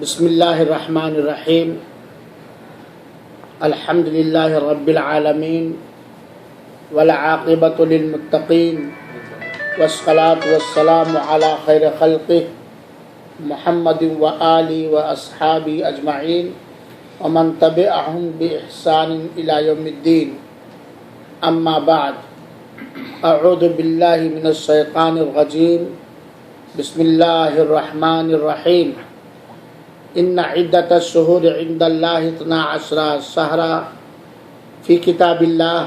بسم اللہ الرحمن الرحیم الحمد للہ رب العالمین والعاقبۃ للمتقین والصلاة والسلام علی خیر خلقہ محمد وآلہ واصحابہ اجمعین ومن تبعہم بإحسان الی یوم الدین اما بعد اعوذ باللہ من الشیطان الرجیم بسم اللہ الرحمن الرحیم ان عدۃ الشہور عند اللہ 12 شہرا فی کتاب اللہ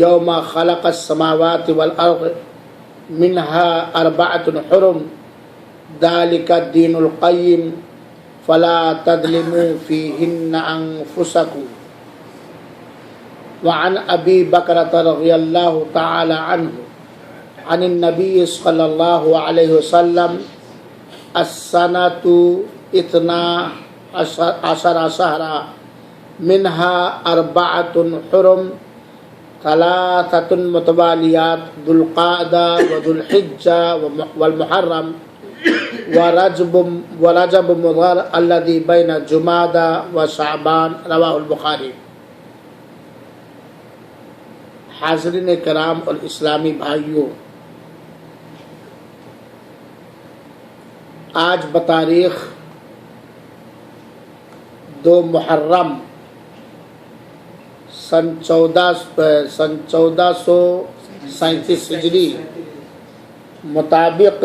یوم خلق السماوات والارض منها 4 حرم ذلک الدین القیم فلا تظلموا فیہن انفسکم وعن ابی بکرۃ رضی اللہ تعالی عنہ عن النبی صلی اللہ علیہ وسلم السنۃ 12 شہرا منها 4 حرم 3 متوالیات ذو القعدہ وذو الحجہ والمحرم ورجب مضر الذي بین جمادى وشعبان رواہ البخاری۔ حاضرین کرام اور اسلامی بھائیوں، آج بتاریخ 2 محرم سن 1437 ہجری مطابق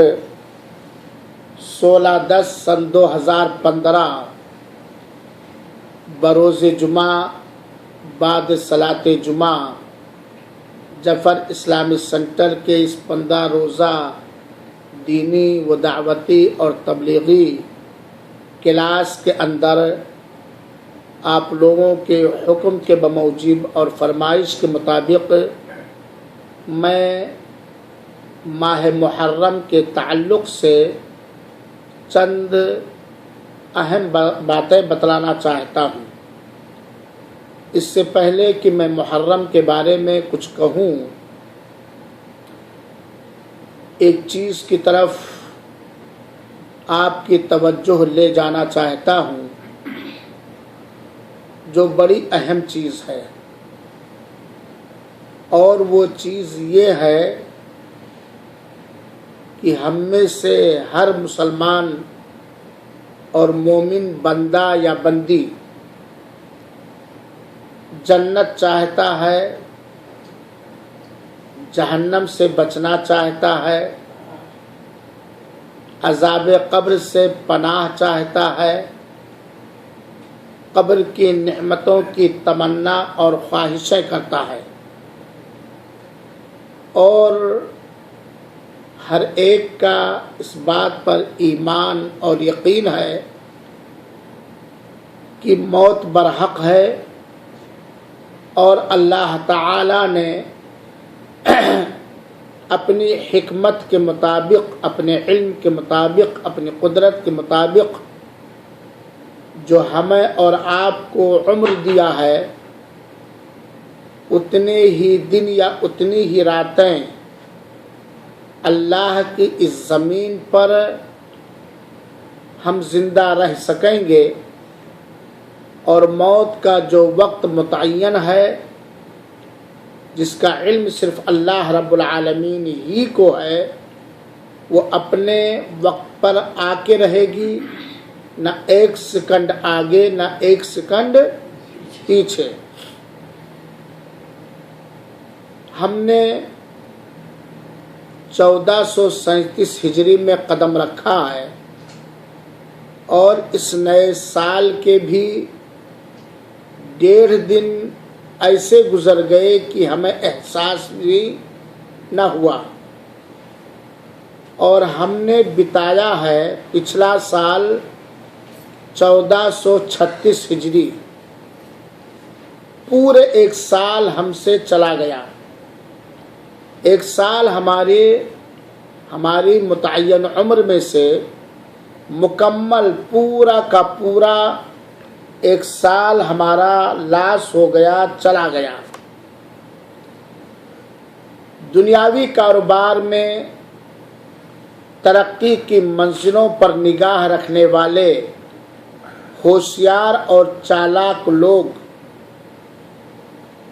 16/10 سن 2015 بروز جمعہ بعد صلاۃ جمعہ جعفر اسلامی سینٹر کے اس 15 روزہ دینی و دعوتی اور تبلیغی کلاس کے اندر آپ لوگوں کے حکم کے بموجب اور فرمائش کے مطابق میں ماہ محرم کے تعلق سے چند اہم باتیں بتلانا چاہتا ہوں۔ اس سے پہلے کہ میں محرم کے بارے میں کچھ کہوں، ایک چیز کی طرف آپ کی توجہ لے جانا چاہتا ہوں جو بڑی اہم چیز ہے، اور وہ چیز یہ ہے کہ ہم میں سے ہر مسلمان اور مومن بندہ یا بندی جنت چاہتا ہے، جہنم سے بچنا چاہتا ہے، عذاب قبر سے پناہ چاہتا ہے، قبر کی نعمتوں کی تمنا اور خواہشیں کرتا ہے، اور ہر ایک کا اس بات پر ایمان اور یقین ہے کہ موت برحق ہے، اور اللہ تعالی نے اپنی حکمت کے مطابق، اپنے علم کے مطابق، اپنی قدرت کے مطابق جو ہمیں اور آپ کو عمر دیا ہے، اتنے ہی دن یا اتنی ہی راتیں اللہ کی اس زمین پر ہم زندہ رہ سکیں گے، اور موت کا جو وقت متعین ہے جس کا علم صرف اللہ رب العالمین ہی کو ہے، وہ اپنے وقت پر آ کے رہے گی، نہ 1 سیکنڈ آگے نہ 1 سیکنڈ پیچھے۔ ہم نے 1437 ہجری میں قدم رکھا ہے، اور اس نئے سال کے بھی 1.5 دن ایسے گزر گئے کہ ہمیں احساس بھی نہ ہوا، اور ہم نے بتایا ہے پچھلا سال 1436 ہجری، پورے 1 سال ہم سے چلا گیا۔ 1 سال ہماری متعین عمر میں سے مکمل پورا کا پورا 1 سال ہمارا لاس ہو گیا، چلا گیا۔ دنیاوی کاروبار میں ترقی کی منزلوں پر نگاہ رکھنے والے ہوشیار اور چالاک لوگ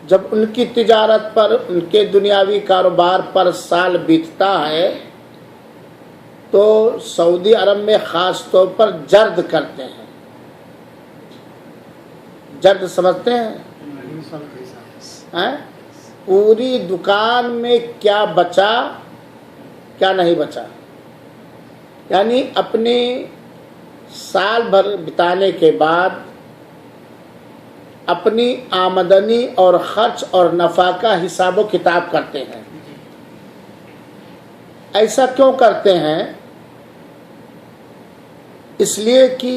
جب ان کی تجارت پر، ان کے دنیاوی کاروبار پر سال بیتتا ہے تو سعودی عرب میں خاص طور پر جرد کرتے ہیں۔ جرد سمجھتے ہیں؟ پوری دکان میں کیا بچا کیا نہیں بچا، یعنی اپنی سال بھر بتانے کے بعد اپنی آمدنی اور خرچ اور نفع کا حساب و کتاب کرتے ہیں۔ ایسا کیوں کرتے ہیں؟ اس لیے کہ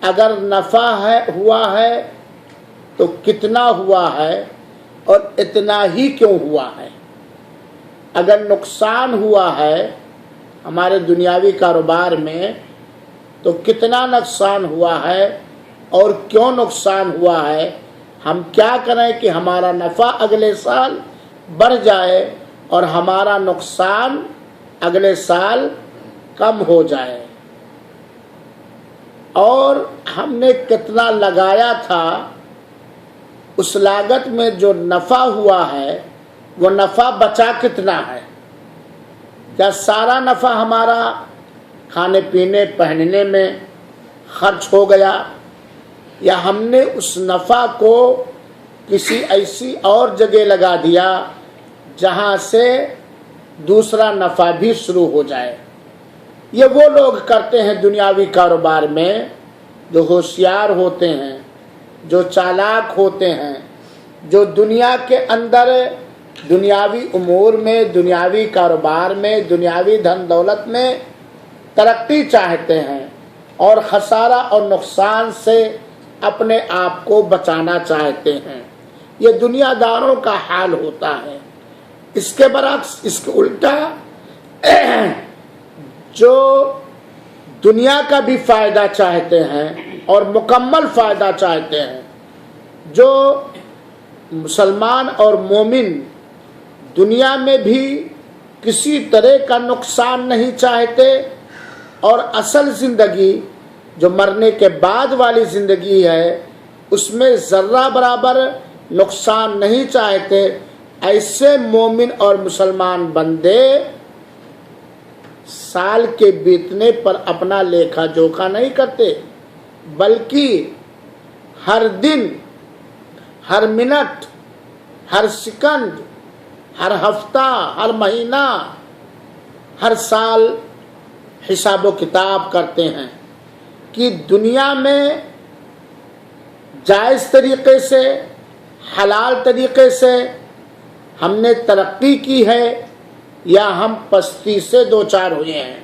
اگر نفع ہوا ہے تو کتنا ہوا ہے اور اتنا ہی کیوں ہوا ہے، اگر نقصان ہوا ہے ہمارے دنیاوی کاروبار میں تو کتنا نقصان ہوا ہے اور کیوں نقصان ہوا ہے، ہم کیا کریں کہ ہمارا نفع اگلے سال بڑھ جائے اور ہمارا نقصان اگلے سال کم ہو جائے، اور ہم نے کتنا لگایا تھا اس لاگت میں جو نفع ہوا ہے وہ نفع بچا کتنا ہے، کیا سارا نفع ہمارا کھانے پینے پہننے میں خرچ ہو گیا، یا ہم نے اس نفع کو کسی ایسی اور جگہ لگا دیا جہاں سے دوسرا نفع بھی شروع ہو جائے۔ یہ وہ لوگ کرتے ہیں دنیاوی کاروبار میں جو ہوشیار ہوتے ہیں، جو چالاک ہوتے ہیں، جو دنیا کے اندر دنیاوی امور میں، دنیاوی کاروبار میں، دنیاوی دھن دولت میں ترقی چاہتے ہیں اور خسارہ اور نقصان سے اپنے آپ کو بچانا چاہتے ہیں۔ یہ دنیا داروں کا حال ہوتا ہے۔ اس کے برعکس، اس کے الٹا جو دنیا کا بھی فائدہ چاہتے ہیں اور مکمل فائدہ چاہتے ہیں، جو مسلمان اور مومن دنیا میں بھی کسی طرح کا نقصان نہیں چاہتے اور اصل زندگی جو مرنے کے بعد والی زندگی ہے اس میں ذرہ برابر نقصان نہیں چاہتے، ایسے مومن اور مسلمان بندے سال کے بیتنے پر اپنا لیکھا جوکھا نہیں کرتے، بلکہ ہر دن، ہر منٹ، ہر سیکنڈ، ہر ہفتہ، ہر مہینہ، ہر سال حساب و کتاب کرتے ہیں کہ دنیا میں جائز طریقے سے، حلال طریقے سے ہم نے ترقی کی ہے یا ہم پستی سے دوچار ہوئے ہیں،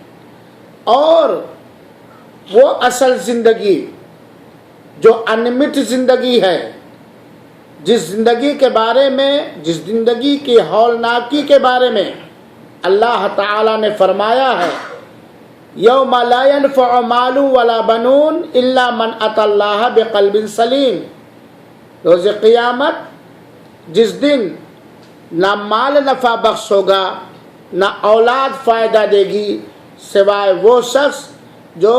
اور وہ اصل زندگی جو انمٹ زندگی ہے، جس زندگی کے بارے میں، جس زندگی کی ہولناکی کے بارے میں اللہ تعالی نے فرمایا ہے یوم لا ينفع مال ولا بنون الا من اتى اللہ بقلب سلیم، روز قیامت جس دن نہ مال نفع بخش ہوگا نہ اولاد فائدہ دے گی سوائے وہ شخص جو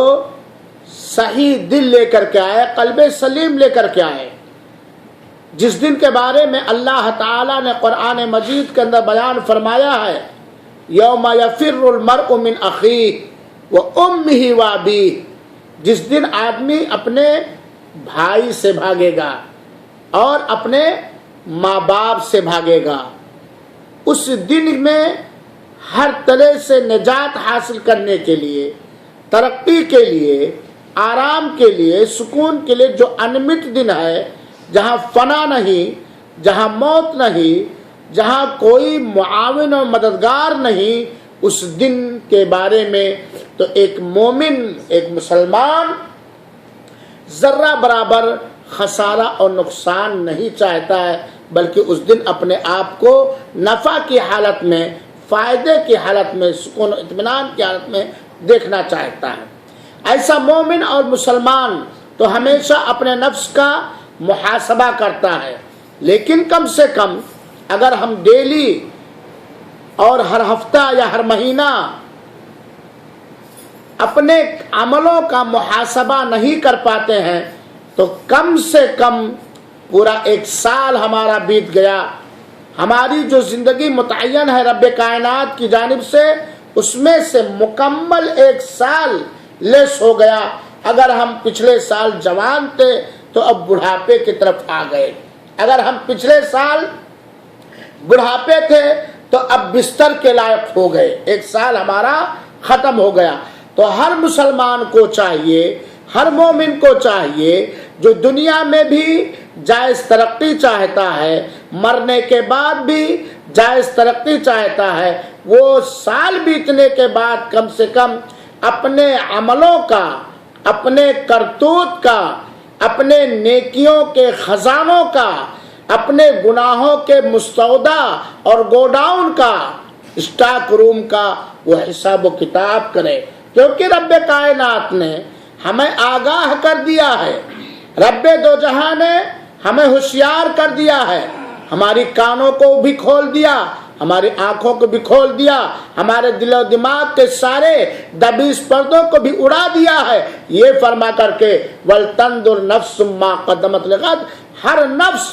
صحیح دل لے کر کے آئے، قلب سلیم لے کر کے آئے، جس دن کے بارے میں اللہ تعالی نے قرآن مجید کے اندر بیان فرمایا ہے یوم یفر المرء من اخیہ وامہ وابیہ، جس دن آدمی اپنے بھائی سے بھاگے گا اور اپنے ماں باپ سے بھاگے گا۔ اس دن میں ہر طرح سے نجات حاصل کرنے کے لیے، ترقی کے لیے، آرام کے لیے، سکون کے لیے، جو انمٹ دن ہے، جہاں فنا نہیں، جہاں موت نہیں، جہاں کوئی معاون اور مددگار نہیں، اس دن کے بارے میں تو ایک مومن، ایک مسلمان ذرہ برابر خسارہ اور نقصان نہیں چاہتا ہے، بلکہ اس دن اپنے آپ کو نفع کی حالت میں، فائدے کی حالت میں، سکون و اطمینان کی حالت میں دیکھنا چاہتا ہے۔ ایسا مومن اور مسلمان تو ہمیشہ اپنے نفس کا محاسبہ کرتا ہے، لیکن کم سے کم اگر ہم ڈیلی اور ہر ہفتہ یا ہر مہینہ اپنے عملوں کا محاسبہ نہیں کر پاتے ہیں تو کم سے کم پورا 1 سال ہمارا بیت گیا. ہماری جو زندگی متعین ہے رب کائنات کی جانب سے اس میں سے مکمل 1 سال لیس ہو گیا. اگر ہم پچھلے سال جوان تھے تو اب بڑھاپے کی طرف آ گئے. اگر ہم پچھلے سال بڑھاپے تھے تو اب بستر کے لائق ہو گئے. 1 سال ہمارا ختم ہو گیا. تو ہر مسلمان کو چاہیے, ہر مومن کو چاہیے جو دنیا میں بھی جائز ترقی چاہتا ہے, مرنے کے بعد بھی جائز ترقی چاہتا ہے, وہ سال بیتنے کے بعد کم سے کم اپنے عملوں کا, اپنے کرتوت کا, اپنے نیکیوں کے خزانوں کا, اپنے گناہوں کے مستودع اور گوڈاؤن کا, اسٹاک روم کا وہ حساب و کتاب کرے. کیونکہ رب کائنات نے ہمیں آگاہ کر دیا ہے, رب دو جہاں نے ہمیں ہوشیار کر دیا ہے, ہماری کانوں کو بھی کھول دیا, ہماری آنکھوں کو بھی کھول دیا, ہمارے دل و دماغ کے سارے دبیس پردوں کو بھی اڑا دیا ہے, یہ فرما کر کے وَلْتَنْظُرْ نَفْسٌ مَّا قَدَّمَتْ لِغَدٍ, ہر نفس,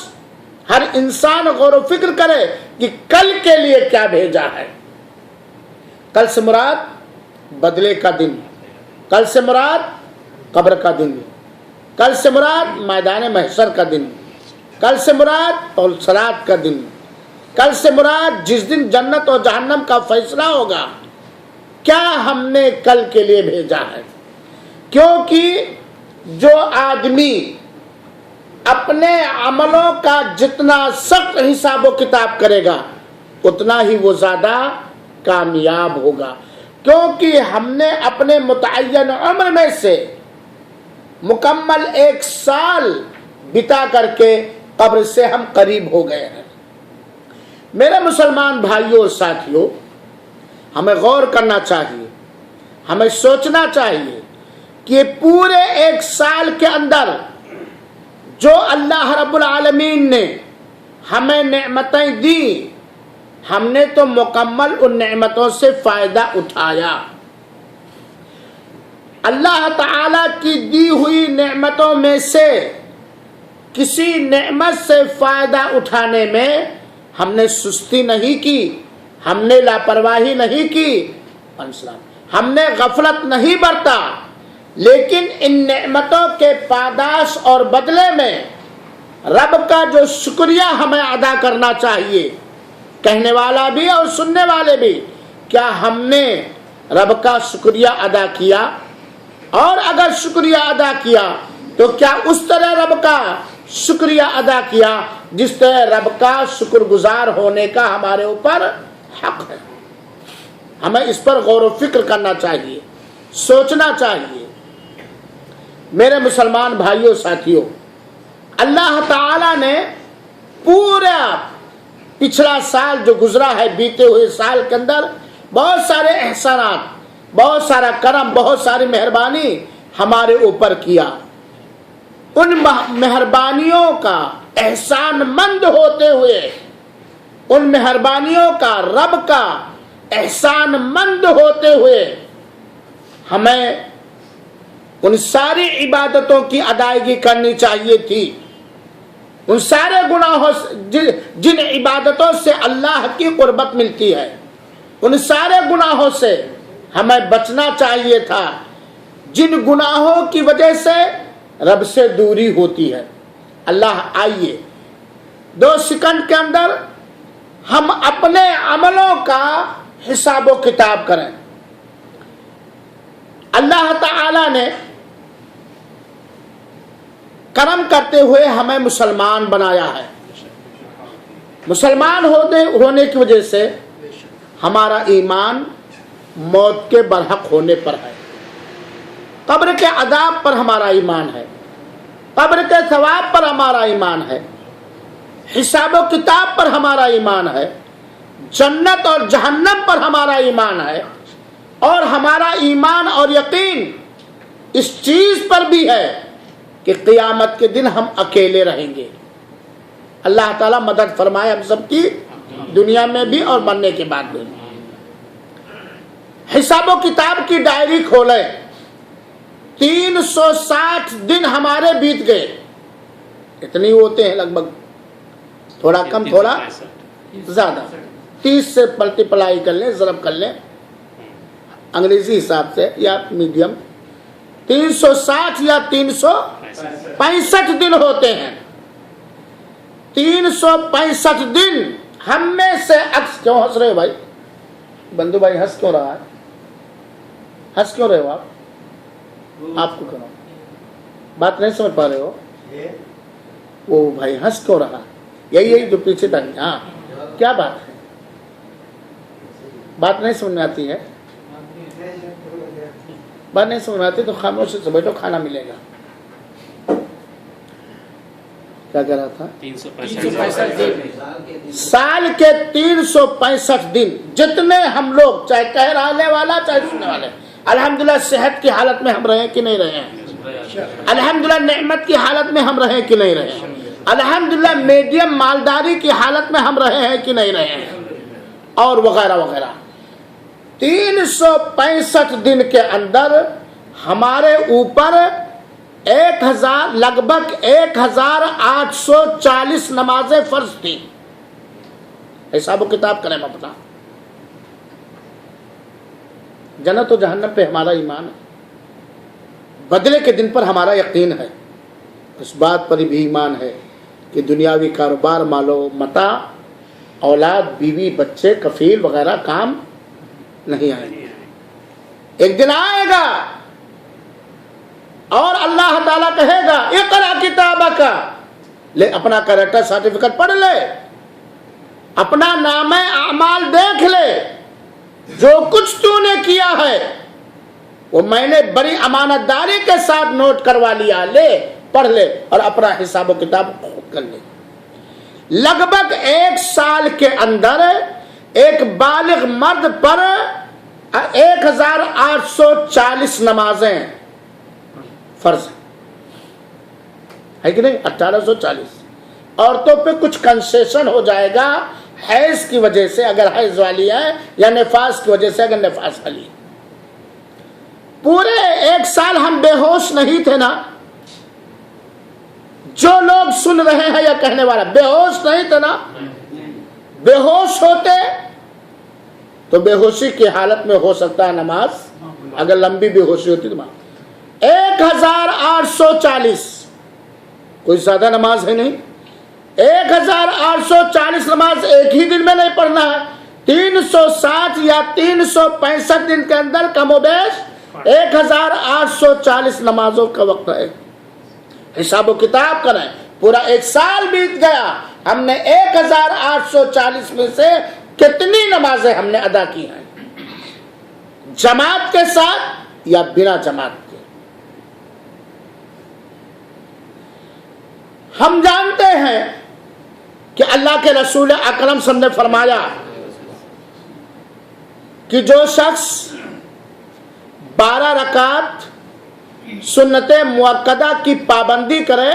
ہر انسان غور و فکر کرے کہ کل کے لیے کیا بھیجا ہے. کل سے مراد بدلے کا دن, کل سے مراد قبر کا دن, کل سے مراد میدان محشر کا دن, کل سے مراد صراط کا دن, کل سے مراد جس دن جنت اور جہنم کا فیصلہ ہوگا. کیا ہم نے کل کے لیے بھیجا ہے؟ کیونکہ جو آدمی اپنے عملوں کا جتنا سخت حساب و کتاب کرے گا اتنا ہی وہ زیادہ کامیاب ہوگا. کیونکہ ہم نے اپنے متعین عمر میں سے مکمل 1 سال بتا کر کے قبر سے ہم قریب ہو گئے ہیں. میرے مسلمان بھائیوں اور ساتھیوں, ہمیں غور کرنا چاہیے, ہمیں سوچنا چاہیے کہ پورے 1 سال کے اندر جو اللہ رب العالمین نے ہمیں نعمتیں دی, ہم نے تو مکمل ان نعمتوں سے فائدہ اٹھایا. اللہ تعالی کی دی ہوئی نعمتوں میں سے کسی نعمت سے فائدہ اٹھانے میں ہم نے سستی نہیں کی, ہم نے لاپرواہی نہیں کی, ہم نے غفلت نہیں برتا, لیکن ان نعمتوں کے پاداش اور بدلے میں رب کا جو شکریہ ہمیں ادا کرنا چاہیے, کہنے والا بھی اور سننے والے بھی, کیا ہم نے رب کا شکریہ ادا کیا؟ اور اگر شکریہ ادا کیا تو کیا اس طرح رب کا شکریہ ادا کیا جس طرح رب کا شکر گزار ہونے کا ہمارے اوپر حق ہے؟ ہمیں اس پر غور و فکر کرنا چاہیے, سوچنا چاہیے. میرے مسلمان بھائیوں ساتھیوں, اللہ تعالی نے پورا پچھلا سال جو گزرا ہے, بیتے ہوئے سال کے اندر بہت سارے احسانات, بہت سارا کرم, بہت ساری مہربانی ہمارے اوپر کیا. ان مہربانیوں کا احسان مند ہوتے ہوئے, ان مہربانیوں کا, رب کا احسان مند ہوتے ہوئے ہمیں ان ساری عبادتوں کی ادائیگی کرنی چاہیے تھی. ان سارے گناہوں جن عبادتوں سے اللہ کی قربت ملتی ہے, ان سارے گناہوں سے ہمیں بچنا چاہیے تھا جن گناہوں کی وجہ سے رب سے دوری ہوتی ہے. اللہ آئیے 2 سیکنڈ کے اندر ہم اپنے عملوں کا حساب و کتاب کریں. اللہ تعالی نے کرم کرتے ہوئے ہمیں مسلمان بنایا ہے. مسلمان ہونے کی وجہ سے ہمارا ایمان موت کے برحق ہونے پر ہے, قبر کے عذاب پر ہمارا ایمان ہے, قبر کے ثواب پر ہمارا ایمان ہے, حساب و کتاب پر ہمارا ایمان ہے, جنت اور جہنم پر ہمارا ایمان ہے, اور ہمارا ایمان اور یقین اس چیز پر بھی ہے کہ قیامت کے دن ہم اکیلے رہیں گے. اللہ تعالیٰ مدد فرمائے ہم سب کی, دنیا میں بھی اور مرنے کے بعد بھی. حساب و کتاب کی ڈائری کھولے، 360 دن ہمارے بیت گئے، اتنی ہوتے ہیں لگ بھگ، تھوڑا کم تھوڑا زیادہ، 30 سے ملٹیپلائی کر لیں، ضرب کر لیں انگریزی حساب سے یا میڈیم، 360 یا 365 دن ہوتے ہیں۔ 365 دن ہم میں سے اکثر، کیوں ہنس رہے ہو بھائی؟ بندو بھائی ہنس کیوں رہا ہے؟ ہنس کیوں رہے ہو آپ کو کرو بات نہیں سمجھ پا رہے ہو؟ وہ بھائی ہنس کیوں رہا؟ یہی جو پیچھے تک، ہاں کیا بات ہے؟ بات نہیں سمجھ میں آتی ہے؟ بات نہیں سمجھ میں آتی تو خاموشی سے بیٹھو، کھانا ملے گا۔ کیا کہہ رہا تھا؟ 365 دن، سال کے 365 دن جتنے ہم لوگ، چاہے کہہ رہنے والا چاہے سننے والے، الحمدللہ صحت کی حالت میں ہم رہے کہ نہیں رہے ہیں؟ الحمدللہ نعمت کی حالت میں ہم رہے کہ نہیں رہے ہیں؟ الحمدللہ میڈیم مالداری کی حالت میں ہم رہے ہیں کہ نہیں رہے ہیں؟ اور وغیرہ وغیرہ۔ 365 دن کے اندر ہمارے اوپر لگ بھگ 1840 نمازیں فرض تھی۔ حساب و کتاب کریں اپنا۔ جنت و جہنم پہ ہمارا ایمان ہے، بدلے کے دن پر ہمارا یقین ہے، اس بات پر بھی ایمان ہے کہ دنیاوی کاروبار، مال و متاع، اولاد، بیوی، بچے، کفیل وغیرہ کام نہیں آئیں گے، ایک دن آئے گا اور اللہ تعالیٰ کہے گا اقرا کتابک، لے اپنا کریکٹر سرٹیفکیٹ پڑھ لے، اپنا نامہ اعمال دیکھ لے، جو کچھ تو نے کیا ہے وہ میں نے بڑی امانت داری کے ساتھ نوٹ کروا لیا، لے پڑھ لے اور اپنا حساب و کتاب خود کر لے۔ لگ بھگ 1 سال کے اندر ایک بالغ مرد پر 1840 نمازیں فرض ہے کہ نہیں؟ 1840۔ عورتوں پہ کچھ کنسیشن ہو جائے گا حیض کی وجہ سے، اگر حیض والی ہے، یا نفاس کی وجہ سے اگر نفاس والی ہے۔ پورے 1 سال ہم بے ہوش نہیں تھے نا؟ جو لوگ سن رہے ہیں یا کہنے والا بے ہوش نہیں تھے نا؟ بے ہوش ہوتے تو بے ہوشی کی حالت میں ہو سکتا ہے نماز، اگر لمبی بے ہوشی ہوتی تو 1840 کوئی زیادہ نماز ہے نہیں۔ 1840 نماز ایک ہی دن میں نہیں پڑھنا ہے، 360 یا 365 دن کے اندر کم و بیش 1840 نمازوں کا وقت ہے۔ حساب و کتاب کریں، پورا 1 سال بیت گیا، ہم نے 1840 میں سے کتنی نمازیں ہم نے ادا کی ہیں، جماعت کے ساتھ یا بنا جماعت کے؟ ہم جانتے ہیں کہ اللہ کے رسول اکرم صلی اللہ علیہ وسلم نے فرمایا کہ جو شخص 12 رکعت سنت مؤکدہ کی پابندی کرے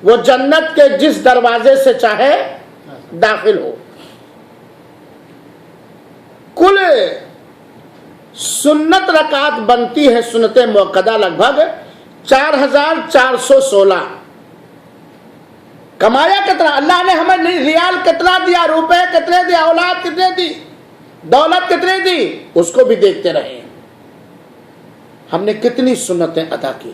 وہ جنت کے جس دروازے سے چاہے داخل ہو۔ کل سنت رکعت بنتی ہے سنت مؤکدہ لگ بھگ 4416۔ کمایا کتنا؟ اللہ نے ہمیں ریال کتنا دیا، روپے کتنے دیا، اولاد کتنے دی، دولت کتنے دی، اس کو بھی دیکھتے رہے ہیں ہم نے کتنی سنتیں ادا کی۔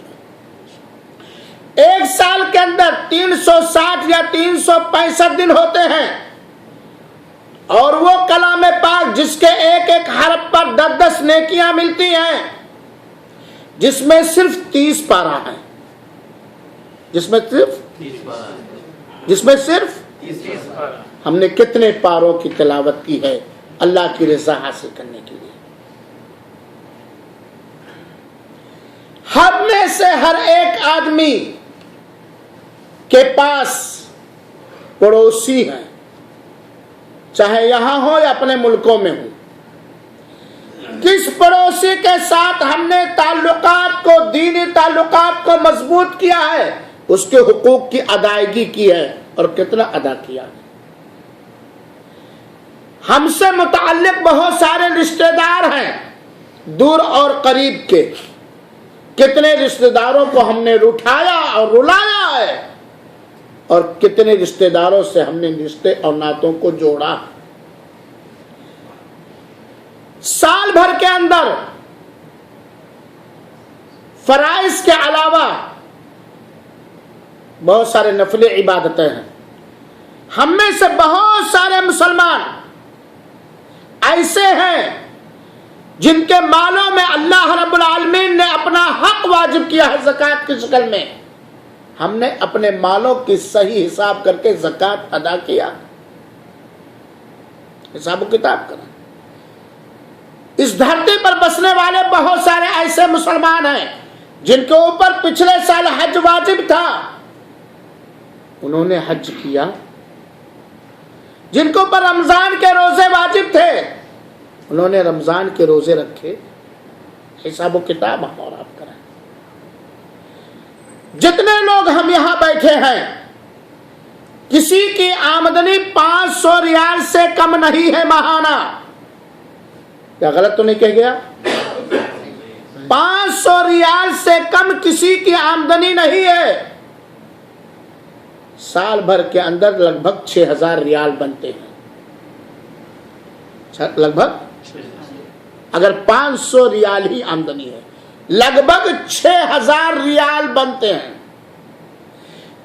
1 سال کے اندر 360 یا 365 دن ہوتے ہیں، اور وہ کلام پاک جس کے ایک ایک حرف پر 10 نیکیاں ملتی ہیں، جس میں صرف 30 پارہ ہیں، جس میں صرف ہم نے کتنے پاروں کی تلاوت کی ہے اللہ کی رضا حاصل کرنے کے لیے۔ ہم میں سے ہر ایک آدمی کے پاس پڑوسی ہیں، چاہے یہاں ہو یا اپنے ملکوں میں ہو۔ کس پڑوسی کے ساتھ ہم نے تعلقات کو، دینی تعلقات کو مضبوط کیا ہے، اس کے حقوق کی ادائیگی کی ہے اور کتنا ادا کیا ہے۔ ہم سے متعلق بہت سارے رشتہ دار ہیں، دور اور قریب کے کتنے رشتہ داروں کو ہم نے روٹھایا اور رلایا ہے، اور کتنے رشتہ داروں سے ہم نے رشتے اور ناتوں کو جوڑا۔ سال بھر کے اندر فرائض کے علاوہ بہت سارے نفلی عبادتیں ہیں۔ ہم میں سے بہت سارے مسلمان ایسے ہیں جن کے مالوں میں اللہ رب العالمین نے اپنا حق واجب کیا ہے زکوٰۃ کی شکل میں۔ ہم نے اپنے مالوں کی صحیح حساب کر کے زکوٰۃ ادا کیا، حساب و کتاب کرا۔ اس دھرتی پر بسنے والے بہت سارے ایسے مسلمان ہیں جن کے اوپر پچھلے سال حج واجب تھا، انہوں نے حج کیا۔ جن کے اوپر رمضان کے روزے واجب تھے، انہوں نے رمضان کے روزے رکھے، حساب و کتاب ہم اور آپ کریں۔ جتنے لوگ ہم یہاں بیٹھے ہیں، کسی کی آمدنی 500 ریال سے کم نہیں ہے ماہانہ۔ کیا غلط تو نہیں کہہ گیا؟ 500 ریال سے کم کسی کی آمدنی نہیں ہے۔ سال بھر کے اندر لگ بھگ 6000 ریال بنتے ہیں، لگ بھگ اگر 500 ریال ہی آمدنی ہے، لگ بھگ 6000 ریال بنتے ہیں۔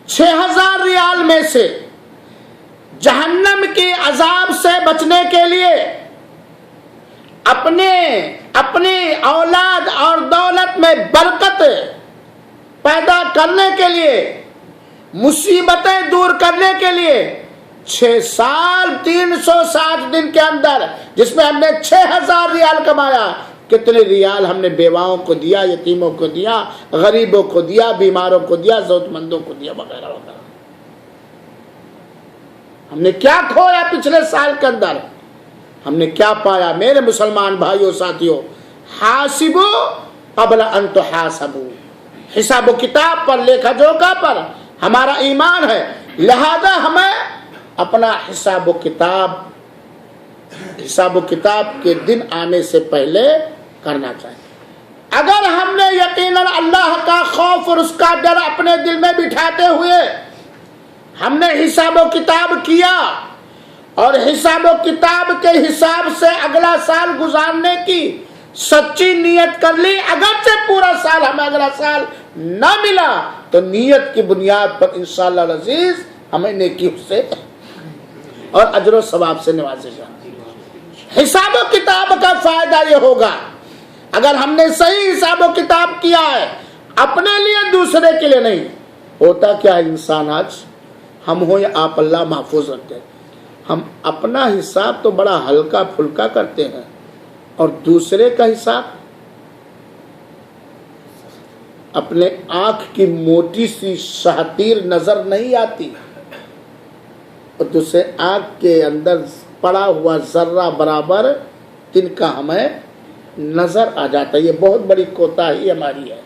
6000 ریال میں سے جہنم کے عذاب سے بچنے کے لیے، اپنی اولاد اور دولت میں برکت پیدا کرنے کے لیے، مصیبتیں دور کرنے کے لیے 6 سال 360 دن کے اندر، جس میں ہم نے 6000 ریال کمایا، کتنے ریال ہم نے بیواؤں کو دیا، یتیموں کو دیا، غریبوں کو دیا، بیماروں کو دیا، ضرورت مندوں کو دیا، وغیرہ وغیرہ۔ ہم نے کیا کھویا پچھلے سال کے اندر، ہم نے کیا پایا؟ میرے مسلمان بھائیوں ساتھیوں، حاسبو قبل ان تحاسبو، حساب و کتاب پر، لیکھا جوکھا پر ہمارا ایمان ہے، لہذا ہمیں اپنا حساب و کتاب کے دن آنے سے پہلے کرنا چاہیے۔ اگر ہم نے یقیناً اللہ کا خوف اور اس کا ڈر اپنے دل میں بٹھاتے ہوئے ہم نے حساب و کتاب کیا، اور حساب و کتاب کے حساب سے اگلا سال گزارنے کی سچی نیت کر لی، اگرچہ پورا سال ہمیں اگلا سال نہ ملا تو نیت کی بنیاد پر انشاءاللہ العزیز ہمیں نیکی سے اور اجر و ثواب سے نوازے گا۔ حساب و کتاب کا فائدہ یہ ہوگا، اگر ہم نے صحیح حساب و کتاب کیا ہے، اپنے لیے دوسرے کے لیے نہیں، ہوتا کیا ہے انسان، آج ہم ہو یا آپ، اللہ محفوظ رکھتے ہیں، ہم اپنا حساب تو بڑا ہلکا پھلکا کرتے ہیں، اور دوسرے کا حساب اپنے آنکھ کی موٹی سی شہتیر نظر نہیں آتی، اور دوسرے آنکھ کے اندر پڑا ہوا ذرہ برابر تن کا ہمیں نظر آ جاتا ہے۔ یہ بہت بڑی کوتاہی ہماری ہے،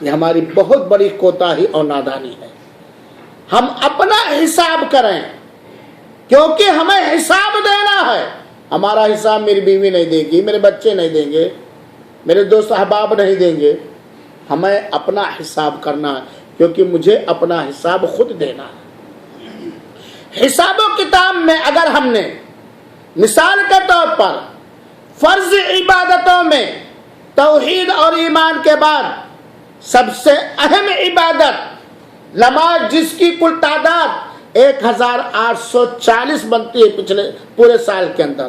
یہ ہماری بہت بڑی کوتاہی اور نادانی ہے۔ ہم اپنا حساب کریں، کیونکہ ہمیں حساب دینا ہے۔ ہمارا حساب میری بیوی نہیں دے گی، میرے بچے نہیں دیں گے، میرے دوست احباب نہیں دیں گے، ہمیں اپنا حساب کرنا ہے، کیونکہ مجھے اپنا حساب خود دینا ہے۔ حساب و کتاب میں اگر ہم نے مثال کے طور پر فرض عبادتوں میں توحید اور ایمان کے بعد سب سے اہم عبادت نماز، جس کی کل تعداد 1840 بنتی ہے پورے سال کے اندر،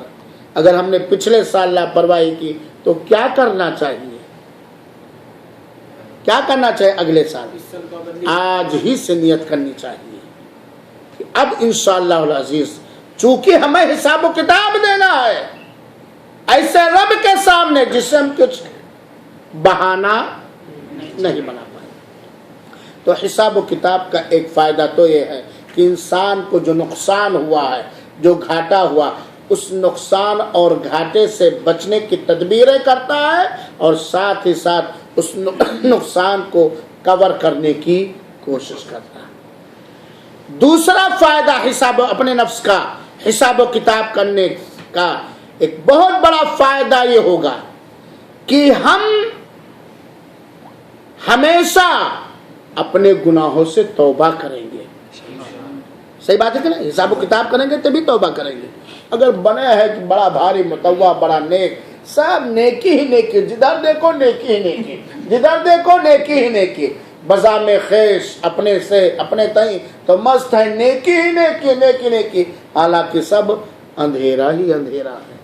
اگر ہم نے پچھلے سال لاپرواہی کی تو کیا کرنا چاہیے؟ کیا کرنا چاہیے اگلے سال؟ آج ہی سے نیت کرنی چاہیے کہ اب انشاءاللہ العزیز، چونکہ ہمیں حساب و کتاب دینا ہے ایسے رب کے سامنے جس سے ہم کچھ بہانہ نہیں بنا پائے، تو حساب و کتاب کا ایک فائدہ تو یہ ہے کہ انسان کو جو نقصان ہوا ہے، جو گھاٹا ہوا، اس نقصان اور گھاٹے سے بچنے کی تدبیریں کرتا ہے، اور ساتھ ہی ساتھ اس نقصان کو کور کرنے کی کوشش کرتا ہے۔ دوسرا فائدہ اپنے نفس کا حساب و کتاب کرنے کا ایک بہت بڑا فائدہ یہ ہوگا کہ ہم ہمیشہ اپنے گناہوں سے توبہ کریں گے. صحیح بات ہے کہ نہیں؟ حساب و کتاب کریں گے تبھی توبہ کریں گے. اگر بنے ہے کہ بڑا بھاری متوا، بڑا نیک، سب نیکی ہی نیکی، جدھر دیکھو نیکی ہی نیکی، جدھر دیکھو نیکی ہی نیکی، بزام خیش اپنے سے اپنے تئیں تو مست ہے، نیکی ہی نیکی، نیکی نیکی، حالانکہ سب اندھیرا ہی اندھیرا ہے.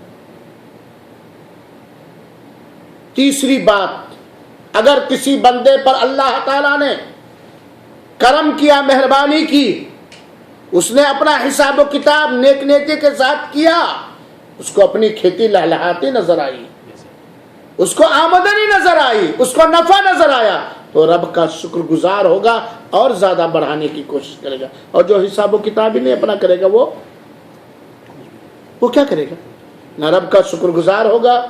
تیسری بات، اگر کسی بندے پر اللہ تعالیٰ نے کرم کیا، مہربانی کی، اس نے اپنا حساب و کتاب نیک نیکی کے ساتھ کیا، اس کو اپنی کھیتی لہلہاتی نظر آئی، اس کو آمدنی نظر آئی، اس کو نفع نظر آیا، تو رب کا شکر گزار ہوگا اور زیادہ بڑھانے کی کوشش کرے گا. اور جو حساب و کتاب ہی نہیں اپنا کرے گا وہ کیا کرے گا؟ نہ رب کا شکر گزار ہوگا،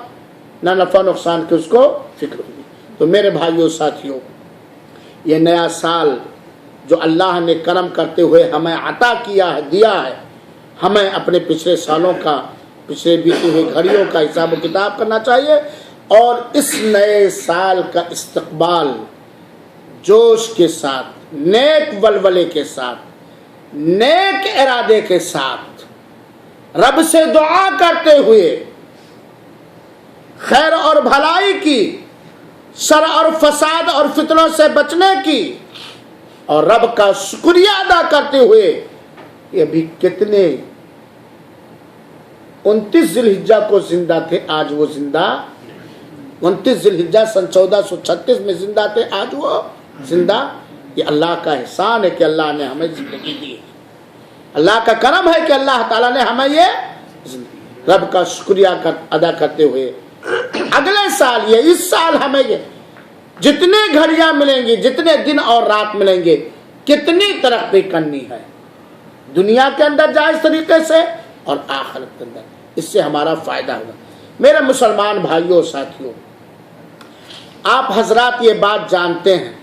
نہ نفع نقصان کی اس کو فکر ہوگی. تو میرے بھائیوں ساتھیوں، یہ نیا سال جو اللہ نے کرم کرتے ہوئے ہمیں عطا کیا ہے، دیا ہے، ہمیں اپنے پچھلے سالوں کا، پچھلے بیتی ہوئی گھڑیوں کا حساب و کتاب کرنا چاہیے، اور اس نئے سال کا استقبال جوش کے ساتھ، نیک ولولے کے ساتھ، نیک ارادے کے ساتھ، رب سے دعا کرتے ہوئے خیر اور بھلائی کی، شر اور فساد اور فتنوں سے بچنے کی، اور رب کا شکریہ ادا کرتے ہوئے. یہ بھی کتنے 29 ذی الحجہ کو زندہ تھے، آج وہ زندہ، 29 ذی الحجہ سن 1436 میں زندہ تھے، آج وہ زندہ. یہ اللہ کا احسان ہے کہ اللہ نے ہمیں زندگی دی ہے، اللہ کا کرم ہے کہ اللہ تعالیٰ نے ہمیں یہ زندگی. رب کا شکریہ ادا کرتے ہوئے اگلے سال، یہ اس سال ہمیں یہ جتنے گھڑیاں ملیں گی، جتنے دن اور رات ملیں گے، کتنی ترقی کرنی ہے دنیا کے اندر جائز طریقے سے اور آخرت کے اندر، اس سے ہمارا فائدہ ہوگا. میرے مسلمان بھائیوں ساتھیوں، آپ حضرات یہ بات جانتے ہیں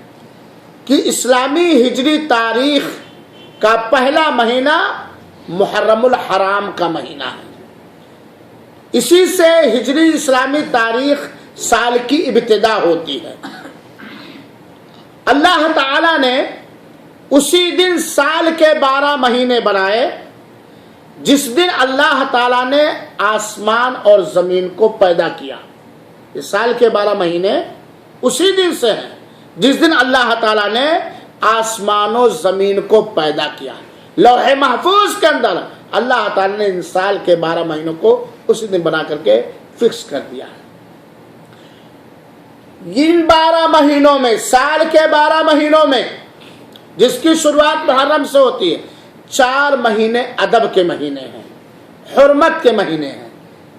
کہ اسلامی ہجری تاریخ کا پہلا مہینہ محرم الحرام کا مہینہ ہے. اسی سے ہجری اسلامی تاریخ سال کی ابتدا ہوتی ہے. اللہ تعالی نے اسی دن سال کے 12 مہینے بنائے جس دن اللہ تعالیٰ نے آسمان اور زمین کو پیدا کیا. یہ سال کے 12 مہینے اسی دن سے ہیں جس دن اللہ تعالیٰ نے آسمان و زمین کو پیدا کیا. لوح محفوظ کے اندر اللہ تعالیٰ نے ان سال کے 12 مہینوں کو اسی دن بنا کر کے فکس کر دیا ہے. ان 12 مہینوں میں، سال کے 12 مہینوں میں جس کی شروعات محرم سے ہوتی ہے، 4 مہینے ادب کے مہینے ہیں، حرمت کے مہینے ہیں،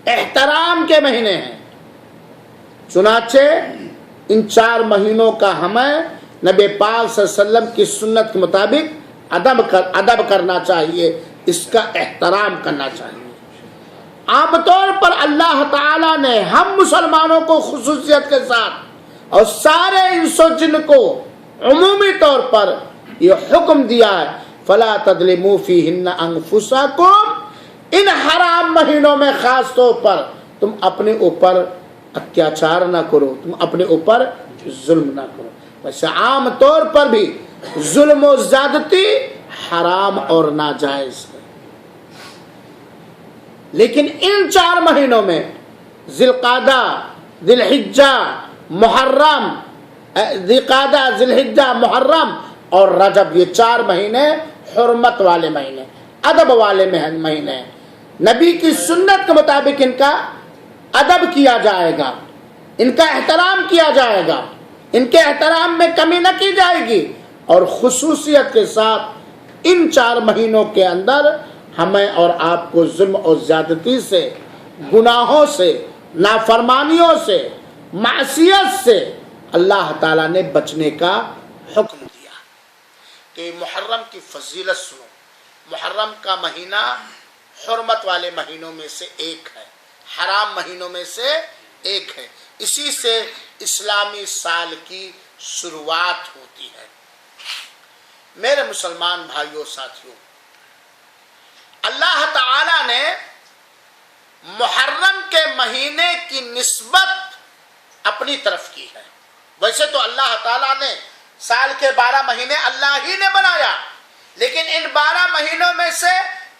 احترام کے مہینے ہیں. چنانچہ ان 4 مہینوں کا ہمیں نبی پاک صلی اللہ علیہ وسلم کی سنت کے مطابق ادب کرنا چاہیے، اس کا احترام کرنا چاہیے. عام طور پر اللہ تعالیٰ نے ہم مسلمانوں کو خصوصیت کے ساتھ اور سارے انس و جن کو عمومی طور پر یہ حکم دیا ہے، فلا تظلموا فیہن انفسکم، ان حرام مہینوں میں خاص طور پر تم اپنے اوپر اتیاچار نہ کرو، تم اپنے اوپر ظلم نہ کرو. ویسے عام طور پر بھی ظلم و زیادتی حرام اور ناجائز ہے، لیکن ان 4 مہینوں میں ذی القعدہ، ذی الحجہ، محرم، ذی القعدہ، ذی الحجہ، محرم اور رجب، یہ 4 مہینے حرمت والے مہینے، ادب والے مہینے. نبی کی سنت کے مطابق ان کا ادب کیا جائے گا، ان کا احترام کیا جائے گا، ان کے احترام میں کمی نہ کی جائے گی. اور خصوصیت کے ساتھ ان 4 مہینوں کے اندر ہمیں اور آپ کو ظلم اور زیادتی سے، گناہوں سے، نافرمانیوں سے، معصیت سے اللہ تعالیٰ نے بچنے کا حکم دیا. تو یہ محرم کی فضیلت سنو. محرم کا مہینہ حرمت والے مہینوں میں سے ایک ہے، حرام مہینوں میں سے ایک ہے. اسی سے اسلامی سال کی شروعات ہوتی ہے. میرے مسلمان بھائیوں ساتھیوں، اللہ تعالی نے محرم کے مہینے کی نسبت اپنی طرف کی ہے. ویسے تو اللہ تعالیٰ نے سال کے 12 مہینے اللہ ہی نے بنایا، لیکن ان 12 مہینوں میں سے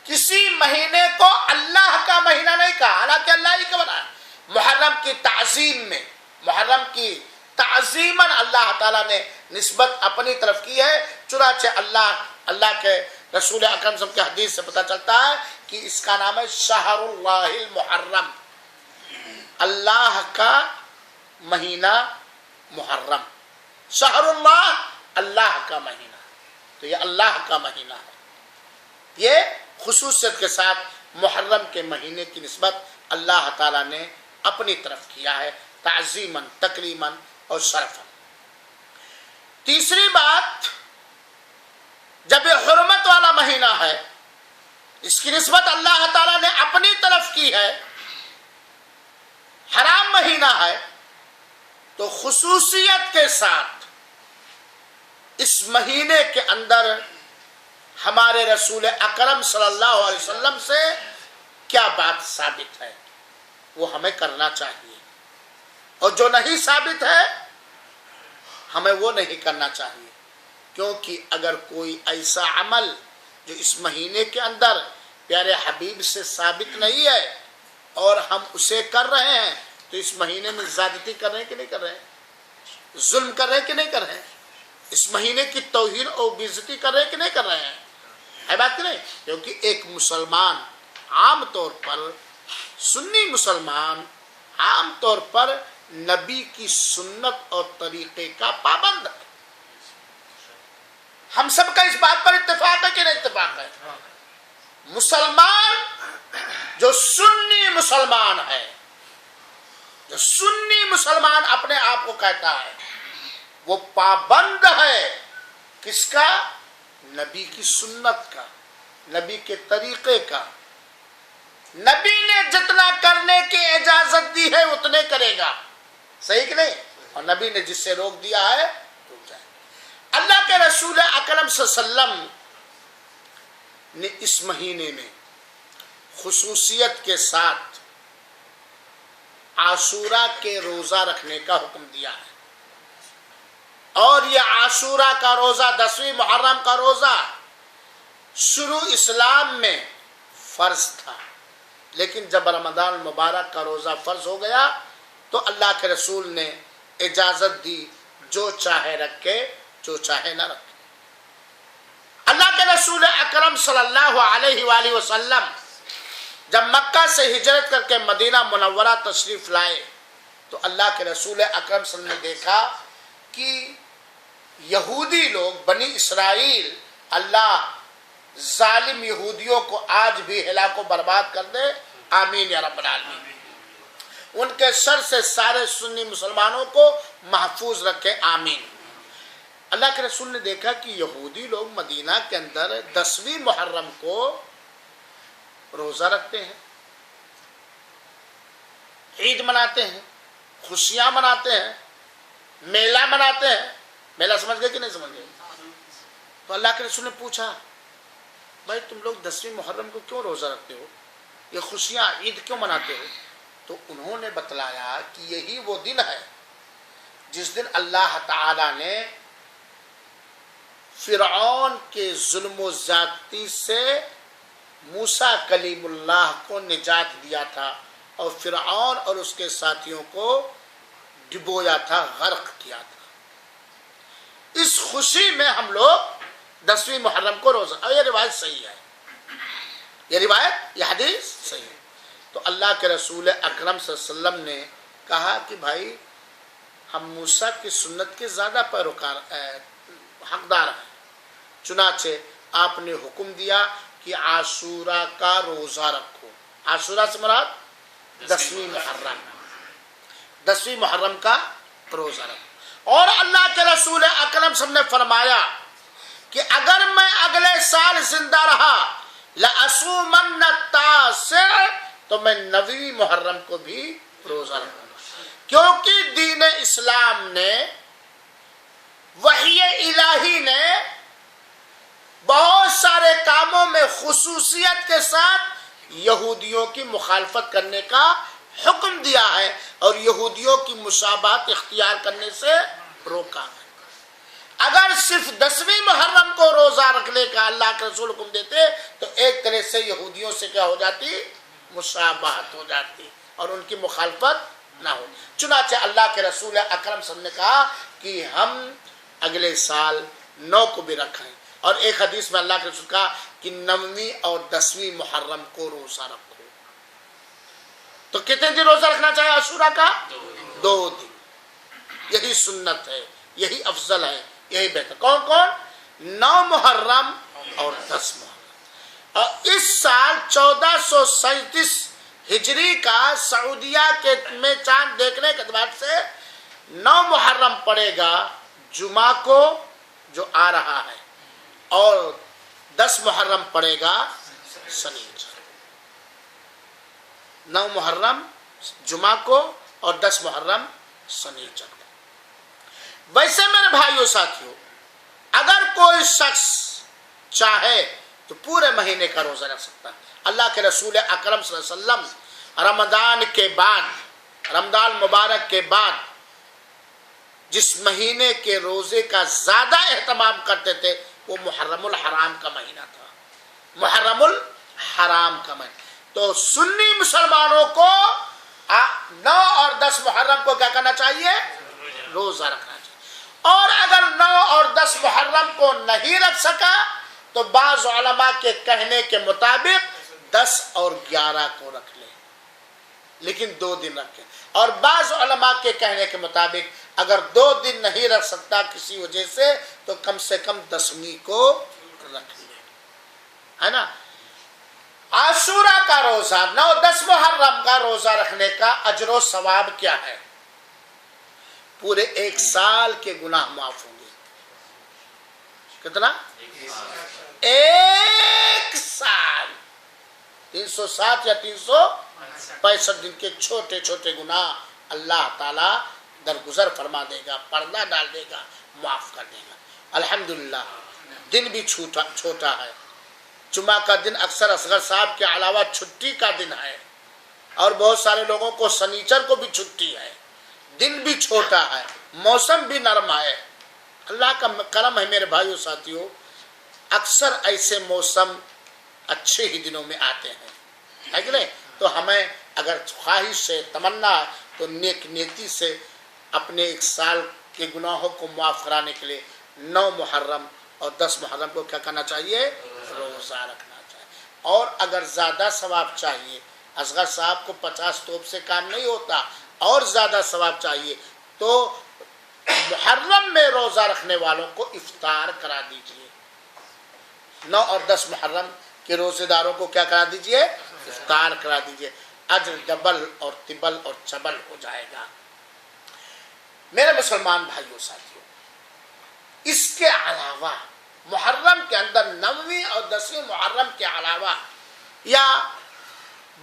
کسی مہینے کو اللہ کا مہینہ نہیں کہا، حالانکہ اللہ ہی کا بنایا. محرم کی تعظیم میں، محرم کی تعظیماً اللہ تعالیٰ نے نسبت اپنی طرف کی ہے. چنانچہ اللہ کے رسول اکرم صلی اللہ علیہ وسلم کی حدیث سے پتہ چلتا ہے کہ اس کا نام ہے شہر اللہ المحرم، اللہ کا مہینہ محرم. شہر اللہ، اللہ کا مہینہ، تو یہ اللہ کا مہینہ ہے. یہ خصوصیت کے ساتھ محرم کے مہینے کی نسبت اللہ تعالیٰ نے اپنی طرف کیا ہے، تعظیماً، تکریماً اور شرفاً. تیسری بات، جب یہ حرمت والا مہینہ ہے، اس کی نسبت اللہ تعالیٰ نے اپنی طرف کی ہے، حرام مہینہ ہے، تو خصوصیت کے ساتھ اس مہینے کے اندر ہمارے رسول اکرم صلی اللہ علیہ وسلم سے کیا بات ثابت ہے وہ ہمیں کرنا چاہیے، اور جو نہیں ثابت ہے ہمیں وہ نہیں کرنا چاہیے. کیونکہ اگر کوئی ایسا عمل جو اس مہینے کے اندر پیارے حبیب سے ثابت نہیں ہے اور ہم اسے کر رہے ہیں، تو اس مہینے میں زیادتی کر رہے ہیں کہ نہیں کر رہے ہیں، ظلم کر رہے ہیں کہ نہیں کر رہے ہیں، اس مہینے کی توہین اور بےعزتی کر رہے ہیں کہ نہیں کر رہے ہیں. ہے بات کہ نہیں؟ کیونکہ ایک مسلمان عام طور پر، سنی مسلمان عام طور پر نبی کی سنت اور طریقے کا پابند ہے. ہم سب کا اس بات پر اتفاق ہے کہ نہیں اتفاق ہے؟ مسلمان جو سنی مسلمان ہے، جو سنی مسلمان اپنے آپ کو کہتا ہے، وہ پابند ہے کس کا؟ نبی کی سنت کا، نبی کے طریقے کا. نبی نے جتنا کرنے کی اجازت دی ہے اتنے کرے گا، صحیح کہ نہیں؟ اور نبی نے جس سے روک دیا ہے رک جائے. اللہ کے رسول اکرم صلی اللہ علیہ وسلم نے اس مہینے میں خصوصیت کے ساتھ عاشورہ کے روزہ رکھنے کا حکم دیا ہے. اور یہ عاشورہ کا روزہ، 10ویں محرم کا روزہ شروع اسلام میں فرض تھا، لیکن جب رمضان المبارک کا روزہ فرض ہو گیا تو اللہ کے رسول نے اجازت دی، جو چاہے رکھے، جو چاہے نہ رکھے. اللہ کے رسول اکرم صلی اللہ علیہ وآلہ وسلم جب مکہ سے ہجرت کر کے مدینہ منورہ تشریف لائے تو اللہ کے رسول اکرم صلی اللہ علیہ وسلم نے دیکھا کہ یہودی لوگ، بنی اسرائیل، اللہ ظالم یہودیوں کو آج بھی ہلاک و برباد کر دے، آمین یا رب العالمین. ان کے شر سے سارے سنی مسلمانوں کو محفوظ رکھے، آمین. اللہ کے رسول نے دیکھا کہ یہودی لوگ مدینہ کے اندر 10ویں محرم کو روزہ رکھتے ہیں، عید مناتے ہیں، خوشیاں مناتے ہیں، میلہ مناتے ہیں. میلہ سمجھ گئے کہ نہیں سمجھ گئے؟ تو اللہ کے رسول نے پوچھا، بھائی تم لوگ 10ویں محرم کو کیوں روزہ رکھتے ہو، یہ خوشیاں عید کیوں مناتے ہو؟ تو انہوں نے بتلایا کہ یہی وہ دن ہے جس دن اللہ تعالی نے فرعون کے ظلم و زیادتی سے موسیٰ کلیم اللہ کو نجات دیا تھا، اور فرعون اور اس کے ساتھیوں کو ڈبویا تھا، غرق کیا تھا. اس خوشی میں ہم لوگ 10ویں محرم کو روزہ، اور یہ روایت صحیح ہے، یہ روایت، یہ حدیث صحیح ہے. تو اللہ کے رسول اکرم صلی اللہ علیہ وسلم نے کہا کہ بھائی ہم موسیٰ کی سنت کے زیادہ پیروکار حقدار ہیں. چنانچہ آپ نے حکم دیا کہ عاشورہ کا روزہ رکھو. عاشورہ سے مراد 10ویں محرم، 10ویں محرم کا روزہ رکھو. اور اللہ کے رسول اکرم صلی اللہ علیہ وسلم نے فرمایا کہ اگر میں اگلے سال زندہ رہا لَأَصُومَنَّ التَّاسِعَ، تو میں 9ویں محرم کو بھی روزہ رکھوں گا. کیونکہ دین اسلام نے، وحی الہی نے بہت سارے کاموں میں خصوصیت کے ساتھ یہودیوں کی مخالفت کرنے کا حکم دیا ہے اور یہودیوں کی مشابہت اختیار کرنے سے روکا ہے۔ اگر صرف 10ویں محرم کو روزہ رکھنے کا اللہ کے رسول حکم دیتے تو ایک طرح سے یہودیوں سے کیا ہو جاتی؟ مشابہت ہو جاتی اور ان کی مخالفت نہ ہو۔ چنانچہ اللہ کے رسول اکرم صلی اللہ علیہ وسلم نے کہا کہ ہم اگلے سال 9 کو بھی رکھیں، اور ایک حدیث میں اللہ کے رسول کہا کہ 9ویں اور 10ویں محرم کو روزہ رکھو۔ تو کتنے دن روزہ رکھنا چاہیے عاشورہ کا؟ 2 دن۔ یہی سنت ہے، یہی افضل ہے، یہی بہتر۔ کون کون؟ 9 محرم اور 10 محرم۔ اور اس سال 1437 ہجری کا سعودیہ میں چاند دیکھنے کے بعد سے 9 محرم پڑے گا جمعہ کو جو آ رہا ہے، اور 10 محرم پڑے گا سنیچر۔ 9 محرم جمعہ کو اور 10 محرم سنیچر کو۔ ویسے میرے بھائیوں ساتھیوں، اگر کوئی شخص چاہے تو پورے مہینے کا روزہ رکھ سکتا ہے۔ اللہ کے رسول اکرم صلی اللہ علیہ وسلم رمضان کے بعد، رمضان مبارک کے بعد جس مہینے کے روزے کا زیادہ اہتمام کرتے تھے وہ محرم الحرام کا مہینہ تھا۔ محرم الحرام کا مہینہ۔ تو سنی مسلمانوں کو 9 اور 10 محرم کو کیا کرنا چاہیے؟ روزہ رکھنا چاہیے۔ اور اگر 9 اور 10 محرم کو نہیں رکھ سکا تو بعض علماء کے کہنے کے مطابق 10 اور 11 کو رکھ لے، لیکن 2 دن رکھیں۔ اور بعض علماء کے کہنے کے مطابق اگر 2 دن نہیں رکھ سکتا کسی وجہ سے تو کم سے کم 10ویں کو رکھ لے، ہے نا۔ عاشورہ کا روزہ 9 10 محرم کا روزہ رکھنے کا اجر و ثواب کیا ہے؟ پورے 1 سال کے گناہ معاف ہوں گے۔ کتنا؟ 1 سال، 360 یا 365 دن کے چھوٹے چھوٹے گناہ اللہ تعالی درگزر فرما دے گا، پردہ ڈال دے گا، معاف کر دے گا۔ الحمدللہ دن بھی چھوٹا ہے۔ جمعہ کا دن اکثر اصغر صاحب کے علاوہ چھٹی کا دن ہے، اور بہت سارے لوگوں کو سنیچر کو بھی چھٹی ہے۔ دن بھی چھوٹا ہے، موسم بھی نرم ہے۔ اللہ کا کرم ہے میرے بھائیو ساتھیو، اکثر ایسے موسم اچھے ہی دنوں میں آتے ہیں، ہے کہ نہیں؟ تو ہمیں اگر خواہش سے تمنا ہے تو نیک نیتی سے اپنے 1 سال کے گناہوں کو معاف کرانے کے لیے 9 محرم اور 10 محرم کو کیا کرنا چاہیے؟ روزہ رکھنا چاہیے۔ اور اگر زیادہ ثواب چاہیے، اصغر صاحب کو 50 توپ سے کام نہیں ہوتا، اور زیادہ ثواب چاہیے تو محرم میں روزہ رکھنے والوں کو افطار کرا دیجئے۔ 9 اور 10 محرم کے روزے داروں کو کیا کرا دیجئے؟ افطار کرا دیجئے۔ اجر ڈبل اور تبل اور چبل ہو جائے گا۔ میرے مسلمان بھائیوں ساتھیوں، اس کے علاوہ محرم کے اندر 9ویں اور 10ویں محرم کے علاوہ، یا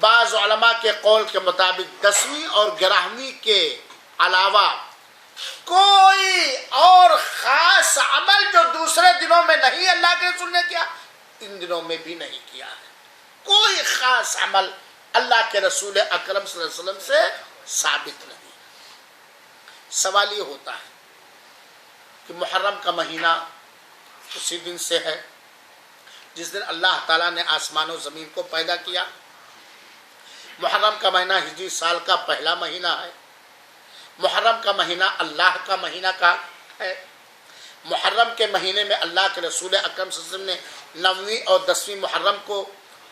بعض علماء کے قول کے مطابق 10ویں اور 11ویں کے علاوہ کوئی اور خاص عمل جو دوسرے دنوں میں نہیں اللہ کے رسول نے کیا، ان دنوں میں بھی نہیں کیا ہے۔ کوئی خاص عمل اللہ کے رسول اکرم صلی اللہ علیہ وسلم سے ثابت نہیں۔ سوال یہ ہوتا ہے کہ محرم کا مہینہ اسی دن سے ہے جس دن اللہ تعالیٰ نے آسمان و زمین کو پیدا کیا۔ محرم کا مہینہ ہجری سال کا پہلا مہینہ ہے۔ محرم کا مہینہ اللہ کا مہینہ کا ہے۔ محرم کے مہینے میں اللہ کے رسول اکرم صلی اللہ علیہ وسلم نے 9ویں اور 10ویں محرم کو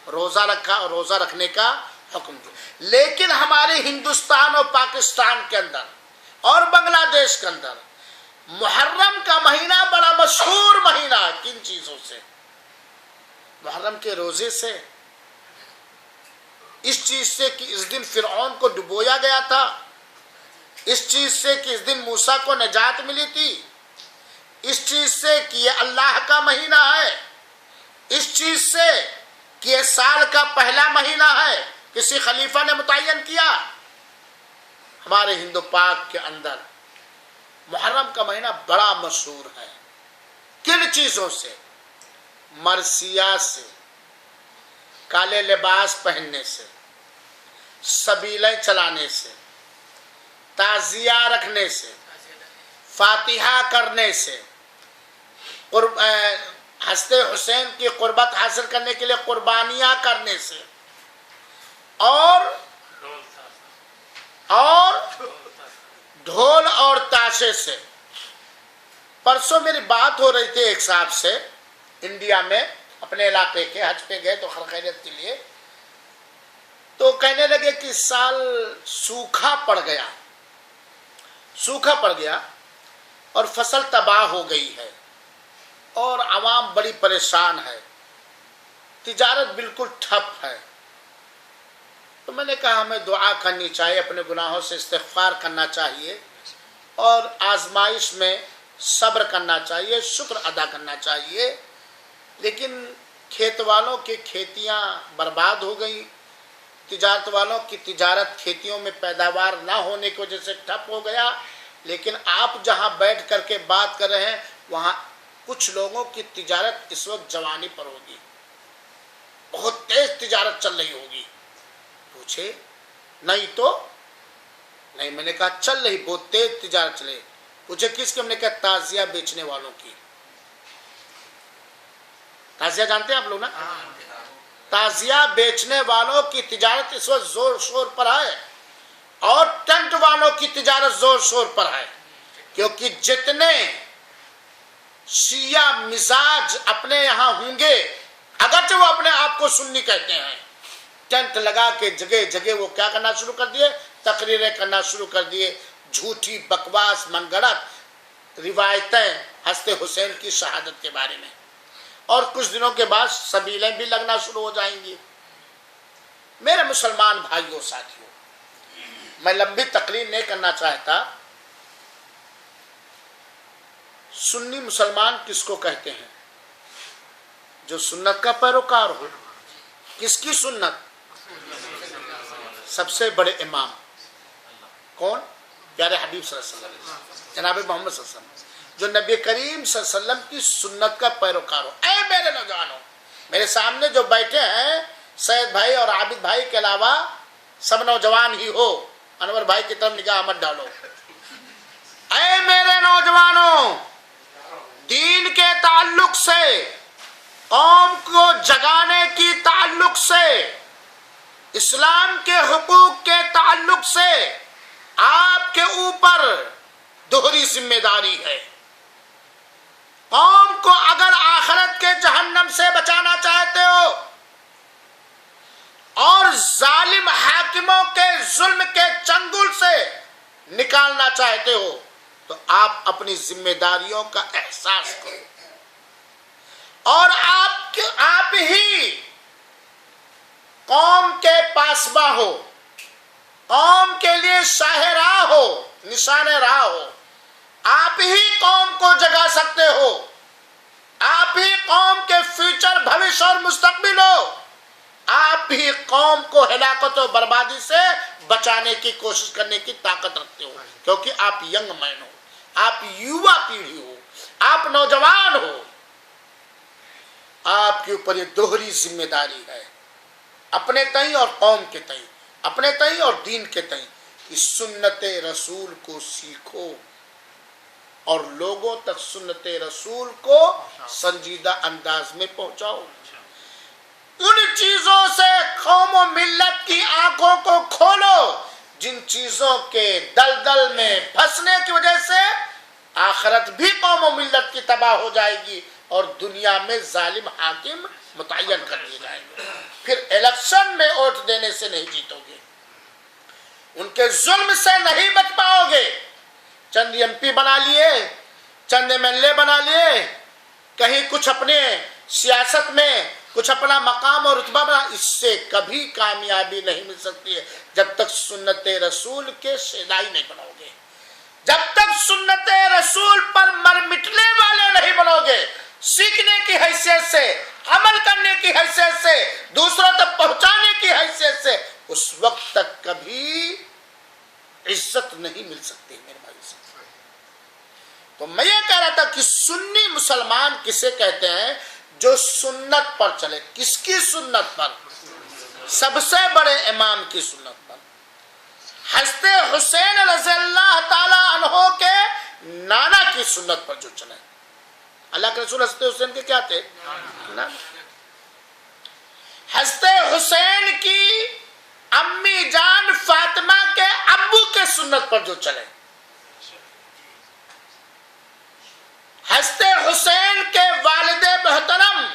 روزہ رکھا اور روزہ رکھنے کا حکم دیا۔ لیکن ہمارے ہندوستان اور پاکستان کے اندر اور بنگلہ دیش کے اندر محرم کا مہینہ بڑا مشہور مہینہ ہے۔ کن چیزوں سے؟ محرم کے روزے سے، اس چیز سے کہ اس دن فرعون کو ڈبویا گیا تھا، اس چیز سے کہ اس دن موسیٰ کو نجات ملی تھی، اس چیز سے کہ یہ اللہ کا مہینہ ہے، اس چیز سے کہ یہ سال کا پہلا مہینہ ہے، کسی خلیفہ نے متعین کیا۔ ہمارے ہندو پاک کے اندر محرم کا مہینہ بڑا مشہور ہے۔ کن چیزوں سے؟ مرثیہ سے، کالے لباس پہننے سے، سبیلیں چلانے سے، تعزیہ رکھنے سے، فاتحہ کرنے سے، حضرت حسین کی قربت حاصل کرنے کے لیے قربانیاں کرنے سے، اور ڈھول اور تاشے سے۔ پرسوں میری بات ہو رہی تھی ایک صاحب سے انڈیا میں، اپنے علاقے کے حج پہ گئے تو خیریت کے لیے، تو کہنے لگے کہ اس سال سوکھا پڑ گیا اور فصل تباہ ہو گئی ہے اور عوام بڑی پریشان ہے، تجارت بالکل ٹھپ ہے۔ تو میں نے کہا ہمیں دعا کرنی چاہیے، اپنے گناہوں سے استغفار کرنا چاہیے اور آزمائش میں صبر کرنا چاہیے، شکر ادا کرنا چاہیے۔ لیکن کھیت والوں کی کھیتیاں برباد ہو گئیں، تجارت والوں کی تجارت کھیتیوں میں پیداوار نہ ہونے کی وجہ سے ٹھپ ہو گیا۔ لیکن آپ جہاں بیٹھ کر کے بات کر رہے ہیں وہاں کچھ لوگوں کی تجارت اس وقت جوانی پر ہوگی، بہت تیز تجارت چل رہی ہوگی۔ پوچھے نہیں تو نہیں، میں نے کہا چل رہی، بہت تیز تجارت چلے۔ پوچھے کس کی؟ ہم نے کہا تعزیہ بیچنے والوں کی۔ تعزیہ جانتے ہیں آپ لوگ نا؟ تعزیہ بیچنے والوں کی تجارت اس وقت زور شور پر ہے، اور ٹینٹ والوں کی تجارت زور شور پر ہے، کیونکہ جتنے شیعہ مزاج اپنے یہاں ہوں گے، اگرچہ وہ اپنے آپ کو سنی کہتے ہیں، ٹینٹ لگا کے جگہ جگہ وہ کیا کرنا شروع کر دیے؟ تقریریں کرنا شروع کر دیے، جھوٹی بکواس من گھڑت روایتیں حضرت حسین کی شہادت کے بارے میں، اور کچھ دنوں کے بعد سبیلیں بھی لگنا شروع ہو جائیں گی۔ میرے مسلمان بھائیوں ساتھیوں، میں لمبی تقریر نہیں کرنا چاہتا۔ سنی مسلمان کس کو کہتے ہیں؟ جو سنت کا پیروکار ہو۔ کس کی سنت؟ سب سے بڑے امام کون؟ پیارے حبیب صلی اللہ علیہ وسلم، جناب محمد صلی اللہ علیہ وسلم، جو نبی کریم صلی اللہ علیہ وسلم کی سنت کا پیروکار ہو۔ اے میرے نوجوانوں، میرے سامنے جو بیٹھے ہیں سید بھائی اور عابد بھائی کے علاوہ سب نوجوان ہی ہو، انور بھائی کی طرف نگاہ مت ڈالو۔ اے میرے نوجوانوں، دین کے تعلق سے، قوم کو جگانے کی تعلق سے، اسلام کے حقوق کے تعلق سے آپ کے اوپر دوہری ذمہ داری ہے۔ قوم کو اگر آخرت کے جہنم سے بچانا چاہتے ہو اور ظالم حاکموں کے ظلم کے چنگل سے نکالنا چاہتے ہو تو آپ اپنی ذمہ داریوں کا احساس کرو، اور آپ ہی قوم کے پاسباں ہو، قوم کے لیے شاہ راہ ہو، نشان راہ ہو۔ آپ ہی قوم کو جگا سکتے ہو، آپ ہی قوم کے فیوچر بھوش اور مستقبل ہو، آپ ہی قوم کو ہلاکت و بربادی سے بچانے کی کوشش کرنے کی طاقت رکھتے ہو، کیونکہ آپ ینگ مین ہو، آپ یووا پیڑھی ہو، آپ نوجوان ہو۔ آپ کے اوپر یہ دوہری ذمہ داری ہے، اپنے تئیں اور قوم کے تئیں، اپنے تئیں اور دین کے تئیں، کہ سنت رسول کو سیکھو اور لوگوں تک سنت رسول کو سنجیدہ انداز میں پہنچاؤ۔ ان چیزوں سے قوم و ملت کی آنکھوں کو کھولو جن چیزوں کے دلدل میں پھنسنے کی وجہ سے آخرت بھی قوم و ملت کی تباہ ہو جائے گی اور دنیا میں ظالم حاکم متعین کر دیے جائیں گے۔ پھر الیکشن میں ووٹ دینے سے نہیں جیتو گے، ان کے ظلم سے نہیں بچ پاؤ گے۔ چند ایم پی بنا لیے، چند ایم ایل اے بنا لیے، کہیں کچھ اپنے سیاست میں کچھ اپنا مقام اور رتبہ بنا، اس سے کبھی کامیابی نہیں مل سکتی ہے جب تک سنت رسول کے شیدائی نہیں بنو گے، جب تک سنت رسول پر مر مٹنے والے نہیں بنو گے، سیکھنے کی حیثیت سے، عمل کرنے کی حیثیت سے، دوسروں تک پہنچانے کی حیثیت سے، اس وقت تک کبھی عزت نہیں مل سکتی میرے بھائی سے۔ تو میں یہ کہہ رہا تھا کہ سنی مسلمان کسے کہتے ہیں؟ جو سنت پر چلے. کس کی سنت پر؟ سب سے بڑے امام کی سنت پر. حضرت حسین رضی اللہ تعالی عنہ کے نانا کی سنت پر جو چلے. اللہ کے رسول حضرت حسین کے کیا تھے؟ نانا. حضرت حسین کی امی جان فاطمہ کے ابو کے سنت پر جو چلے. حضرت حسین کے والد محترم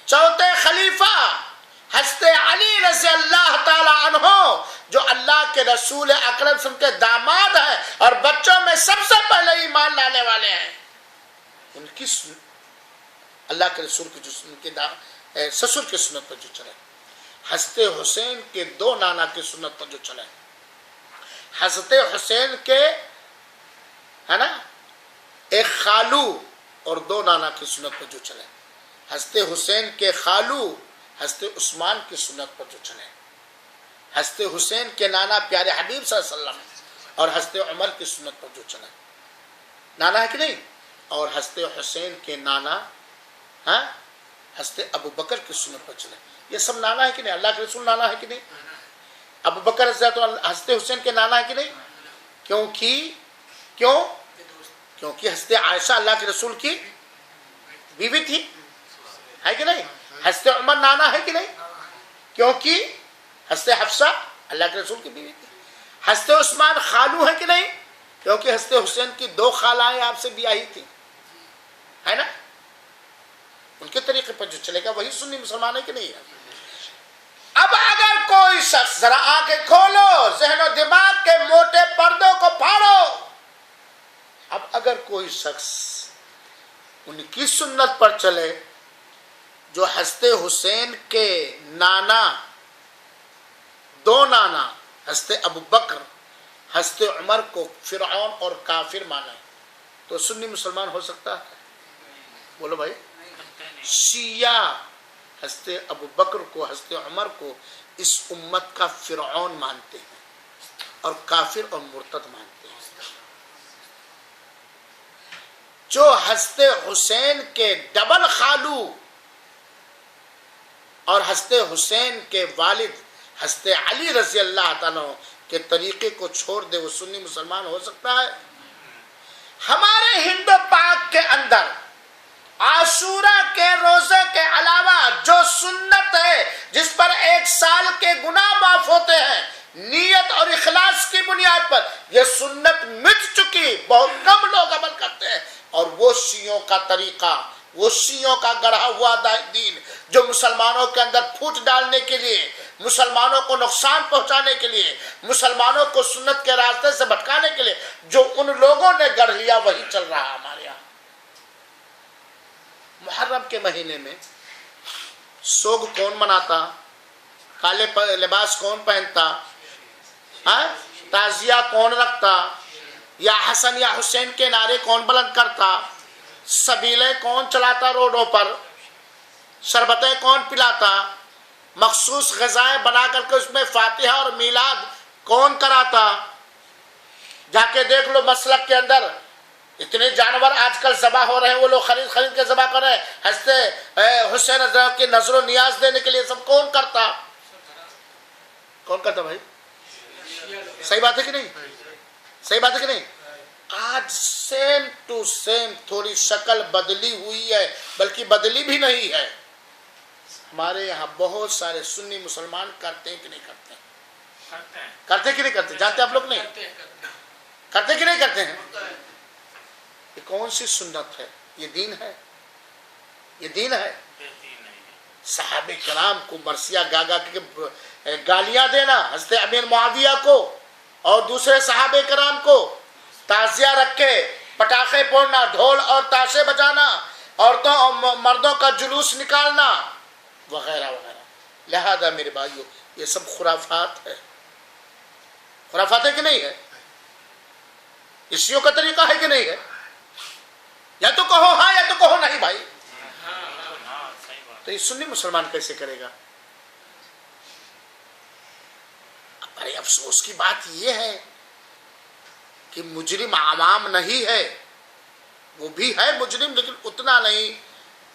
چوتھے خلیفہ حضرت علی رضی اللہ تعالی عنہ جو اللہ کے رسول اکرم صلی اللہ علیہ وسلم کے داماد ہیں اور بچوں میں سب سے پہلے ایمان لانے والے ہیں، ان کی اللہ کے رسول کی جو سسر کی سنت پر جو چلے. حضرت حسین کے دو نانا کی سنت پر جو چلے. حضرت حسین کے ہے نا ایک خالو اور دو نانا کی سنت پر جو چلے. حضرت حسین کے خالو حضرت عثمان کی سنت پر جو چلے. حضرت حسین کے نانا پیارے حبیب صلی اللہ علیہ وسلم اور حضرت عمر کی سنت پر جو چلے. نانا ہے کہ نہیں؟ اور حضرت حسین کے نانا حضرت ابو بکر کی سنت پر چلے. یہ سب نانا ہے کہ نہیں؟ اللہ کے رسول نانا ہے کہ نہیں؟ ابو بکر حضرت حسین کے نانا ہے کہ نہیں؟ کیونکہ حضرت عائشہ اللہ کے رسول کی بیوی تھی، ہے کہ نہیں؟ حضرت عمر نانا ہے کہ نہیں؟ کیونکہ حضرت حفصہ اللہ کے رسول کی بیوی تھی. حضرت عثمان خالو ہے کہ نہیں؟ کیونکہ حضرت حسین کی دو خالائیں آپ سے بیاہی تھی، ہے نا؟ ان کے طریقے پر جو چلے گا وہی سنی مسلمان ہے کہ نہیں ہے. اب اگر کوئی شخص، ذرا آنکھیں کھولو، ذہن و دماغ کے موٹے پردوں کو پھاڑو، اب اگر کوئی شخص ان کی سنت پر چلے جو حضرت حسین کے نانا، دو نانا حضرت ابو بکر حضرت عمر کو فرعون اور کافر مانے، تو سنی مسلمان ہو سکتا ہے؟ بولو بھائی. شیعہ حضرت ابو بکر کو حضرت عمر کو اس امت کا فرعون مانتے ہیں اور کافر اور مرتد مانتے ہیں. جو حضرت حسین کے ڈبل خالو اور حضرت حسین کے والد حضرت علی رضی اللہ تعالیٰ کے طریقے کو چھوڑ دے وہ سنی مسلمان ہو سکتا ہے؟ ہمارے ہند و پاک کے اندر عاشورہ کے روزے کے علاوہ جو سنت ہے جس پر 1 سال کے گناہ معاف ہوتے ہیں، نیت اور اخلاص کی بنیاد پر یہ سنت مٹ چکی، بہت کم لوگ عمل کرتے ہیں. اور وہ شیعوں کا طریقہ، وہ شیعوں کا گڑھا ہوا دین جو مسلمانوں کے اندر پھوٹ ڈالنے کے لیے، مسلمانوں کو نقصان پہنچانے کے لیے، مسلمانوں کو سنت کے راستے سے بھٹکانے کے لیے جو ان لوگوں نے گڑھ لیا وہی چل رہا ہمارے یہاں. محرم کے مہینے میں سوگ کون مناتا؟ کالے لباس کون پہنتا؟ تعزیہ کون رکھتا؟ یا حسن یا حسین کے نعرے کون بلند کرتا؟ سبیلیں کون چلاتا روڈوں پر؟ شربتیں کون پلاتا؟ مخصوص غذائیں بنا کر کے اس میں فاتحہ اور میلاد کون کراتا؟ جا کے دیکھ لو مسلک کے اندر اتنے جانور آج کل ذبح ہو رہے ہیں، وہ لوگ خرید کے ذبح کر رہے ہیں. حضرت حسین کی نظر و نیاز دینے کے لیے سب کون کرتا؟ کون کرتا بھائی؟ صحیح بات ہے کہ نہیں؟ صحیح بات ہے کہ نہیں؟ آج سیم ٹو سیم تھوڑی شکل بدلی ہوئی ہے، بلکہ بدلی بھی نہیں ہے. ہمارے یہاں بہت سارے سنی مسلمان کرتے ہیں کہ نہیں کرتے ہیں؟ کرتے کہ نہیں کرتے؟ جانتے آپ لوگ نہیں؟ کرتے کہ نہیں کرتے ہیں؟ یہ کون سی سنت ہے؟ یہ دین ہے؟ یہ دین ہے؟ صحابہ کرام کو مرثیہ گاگا کے گالیاں دینا، حضرت امیر معاویہ کو اور دوسرے صحابہ کرام کو تعزیہ رکھ کے پٹاخے پھوڑنا، ڈھول اور تاشے بجانا، عورتوں اور مردوں کا جلوس نکالنا وغیرہ وغیرہ. لہذا میرے بھائیوں یہ سب خرافات ہے. خرافات ہے کہ نہیں ہے؟ عیسیوں کا طریقہ ہے کہ نہیں ہے؟ یا تو کہو ہاں یا تو کہو نہیں بھائی. تو یہ سنی مسلمان کیسے کرے گا؟ بڑے افسوس کی بات یہ ہے کہ مجرم عوام نہیں ہے، وہ بھی ہے مجرم لیکن اتنا نہیں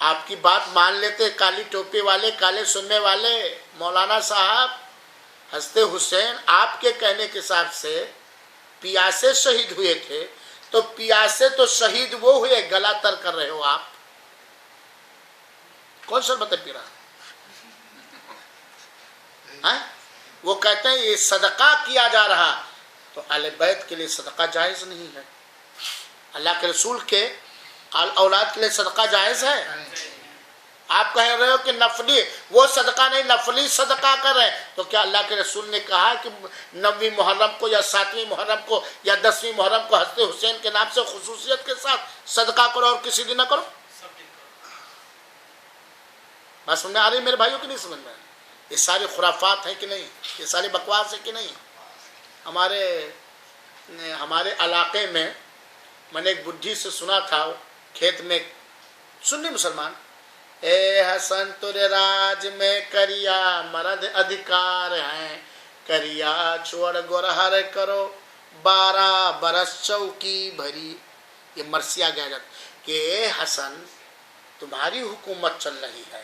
آپ کی بات مان لیتے کالی ٹوپی والے، کالے سننے والے مولانا صاحب، حضرت حسین آپ کے کہنے کے حساب سے پیاسے شہید ہوئے تھے، تو پیاسے تو شہید وہ ہوئے، گلا تر کر رہے ہو آپ، کون شربت پی رہا؟ وہ کہتے ہیں یہ صدقہ کیا جا رہا، تو اہل بیت کے لیے صدقہ جائز نہیں ہے، اللہ کے رسول کے اولاد کے لیے صدقہ جائز ہے؟ آپ کہہ رہے ہو کہ نفلی، وہ صدقہ نہیں، نفلی صدقہ کر رہے ہیں، تو کیا اللہ کے رسول نے کہا کہ 9ویں محرم کو یا 7ویں محرم کو یا 10ویں محرم کو حضرت حسین کے نام سے خصوصیت کے ساتھ صدقہ کرو اور کسی دن نہ کرو؟ بات سمجھ میں آ رہی میرے بھائیوں کی نہیں سمجھ میں؟ یہ ساری خرافات ہیں کہ نہیں؟ یہ ساری بکواس ہے کہ نہیں؟ ہمارے علاقے میں نے ایک بڈھی سے سنا تھا، کھیت میں سنی مسلمان، اے حسن ترے راج میں کریا مرد ادھکار ہیں، کریا چھوڑ گرہر کرو 12 برس چوکی بھری۔ یہ مرثیہ گیا جاتا کہ اے حسن تمہاری حکومت چل رہی ہے،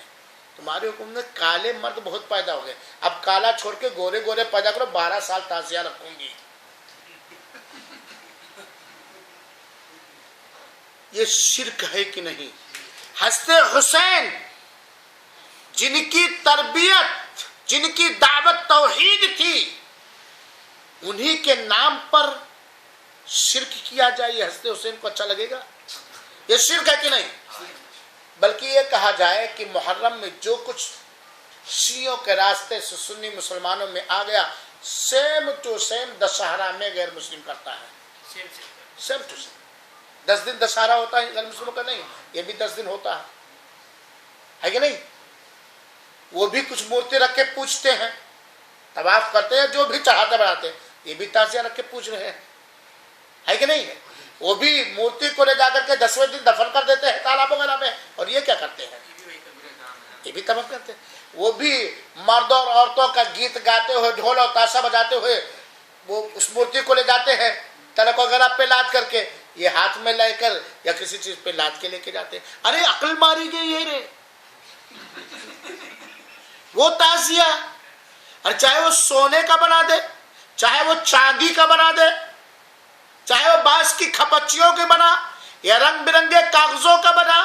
تمہاری حکومت میں کالے مرد بہت پیدا ہو گئے، اب کالا چھوڑ کے گورے گورے پیدا کرو، 12 سال تعزیہ رکھوں گی۔ یہ شرک ہے کہ نہیں؟ حضرت حسین جن کی تربیت، جن کی دعوت توحید تھی، انہی کے نام پر شرک کیا جائے، یہ حضرت حسین کو اچھا لگے گا؟ یہ شرک ہے کہ نہیں؟ بلکہ یہ کہا جائے کہ محرم میں جو کچھ شیعوں کے راستے سے سنی مسلمانوں میں آ گیا، سیم ٹو سیم دشہرا میں غیر مسلم کرتا ہے، سیم ٹو سیم۔ 10 دن دشہرا ہوتا ہے غیر مسلموں کا، نہیں، یہ بھی 10 دن ہوتا ہے کہ نہیں؟ وہ بھی کچھ مورتی رکھ کے پوجتے ہیں، طواف کرتے ہیں، جو بھی چڑھاتے بڑھاتے ہیں، یہ بھی تعزیہ رکھ کے پوج رہے ہیں، ہے کہ نہیں؟ وہ بھی مورتی کو لے جا کر کے 10ویں دن دفن کر دیتے ہیں تالاب وغیرہ میں، اور یہ کیا کرتے ہیں؟ یہ بھی تباہ کرتے ہیں۔ وہ بھی مردوں اور عورتوں کا گیت گاتے ہوئے، ڈھول اور تاشا بجاتے ہوئے وہ اس مورتی کو لے جاتے ہیں تلک وغیرہ پہ لاد کر کے، یہ ہاتھ میں لے کر یا کسی چیز پہ لاد کے لے کے جاتے ہیں۔ ارے عقل ماری گئی یہ رے، وہ تعزیہ، اور چاہے وہ سونے کا بنا دے، چاہے وہ چاندی کا بنا دے، چاہے وہ بانس کی کھپچیوں کے بنا یا رنگ برنگے کاغذوں کا بنا،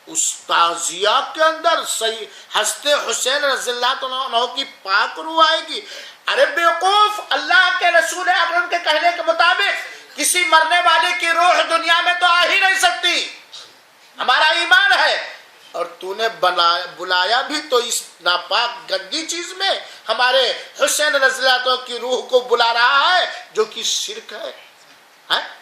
اس تعزیہ کے اندر صحیح حضرت حسین رضی اللہ عنہ کی پاک روح آئے گی۔ ارے بیوقوف، اللہ کے رسول اکرم کے کہنے کے مطابق کسی مرنے والے کی روح دنیا میں تو آ ہی نہیں سکتی، ہمارا ایمان ہے، اور تو نے بلایا بھی تو اس ناپاک گندی چیز میں ہمارے حسین رضی اللہ عنہ کی روح کو بلا رہا ہے، جو کہ شرک ہے،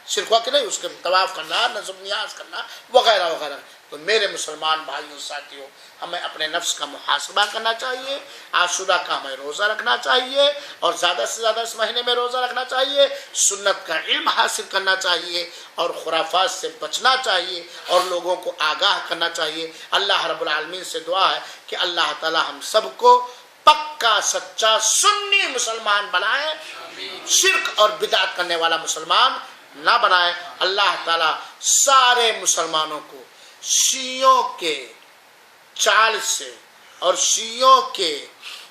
شرک ہوا کہ نہیں؟ اس کے طواف کرنا، نظم نیاز کرنا وغیرہ وغیرہ۔ تو میرے مسلمان بھائیوں ساتھیوں، ہمیں اپنے نفس کا محاسبہ کرنا چاہیے، عاشورہ کا ہمیں روزہ رکھنا چاہیے، اور زیادہ سے زیادہ اس مہینے میں روزہ رکھنا چاہیے، سنت کا علم حاصل کرنا چاہیے، اور خرافات سے بچنا چاہیے، اور لوگوں کو آگاہ کرنا چاہیے۔ اللہ رب العالمین سے دعا ہے کہ اللہ تعالی ہم سب کو پکا سچا سنی مسلمان بنائے، شرک اور بدعت کرنے والا مسلمان نہ بنائے۔ اللہ تعالی سارے مسلمانوں کو شیعوں کے چال سے اور شیعوں کے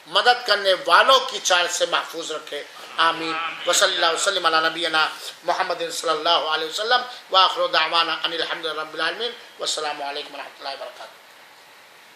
مدد کرنے والوں کی چال سے محفوظ رکھے، آمین۔ وصلی اللہ وسلم علی نبینا محمد صلی اللہ علیہ وسلم، وآخر دعوانا ان الحمد للہ رب العالمین، والسلام علیکم ورحمۃ اللہ وبرکاتہ۔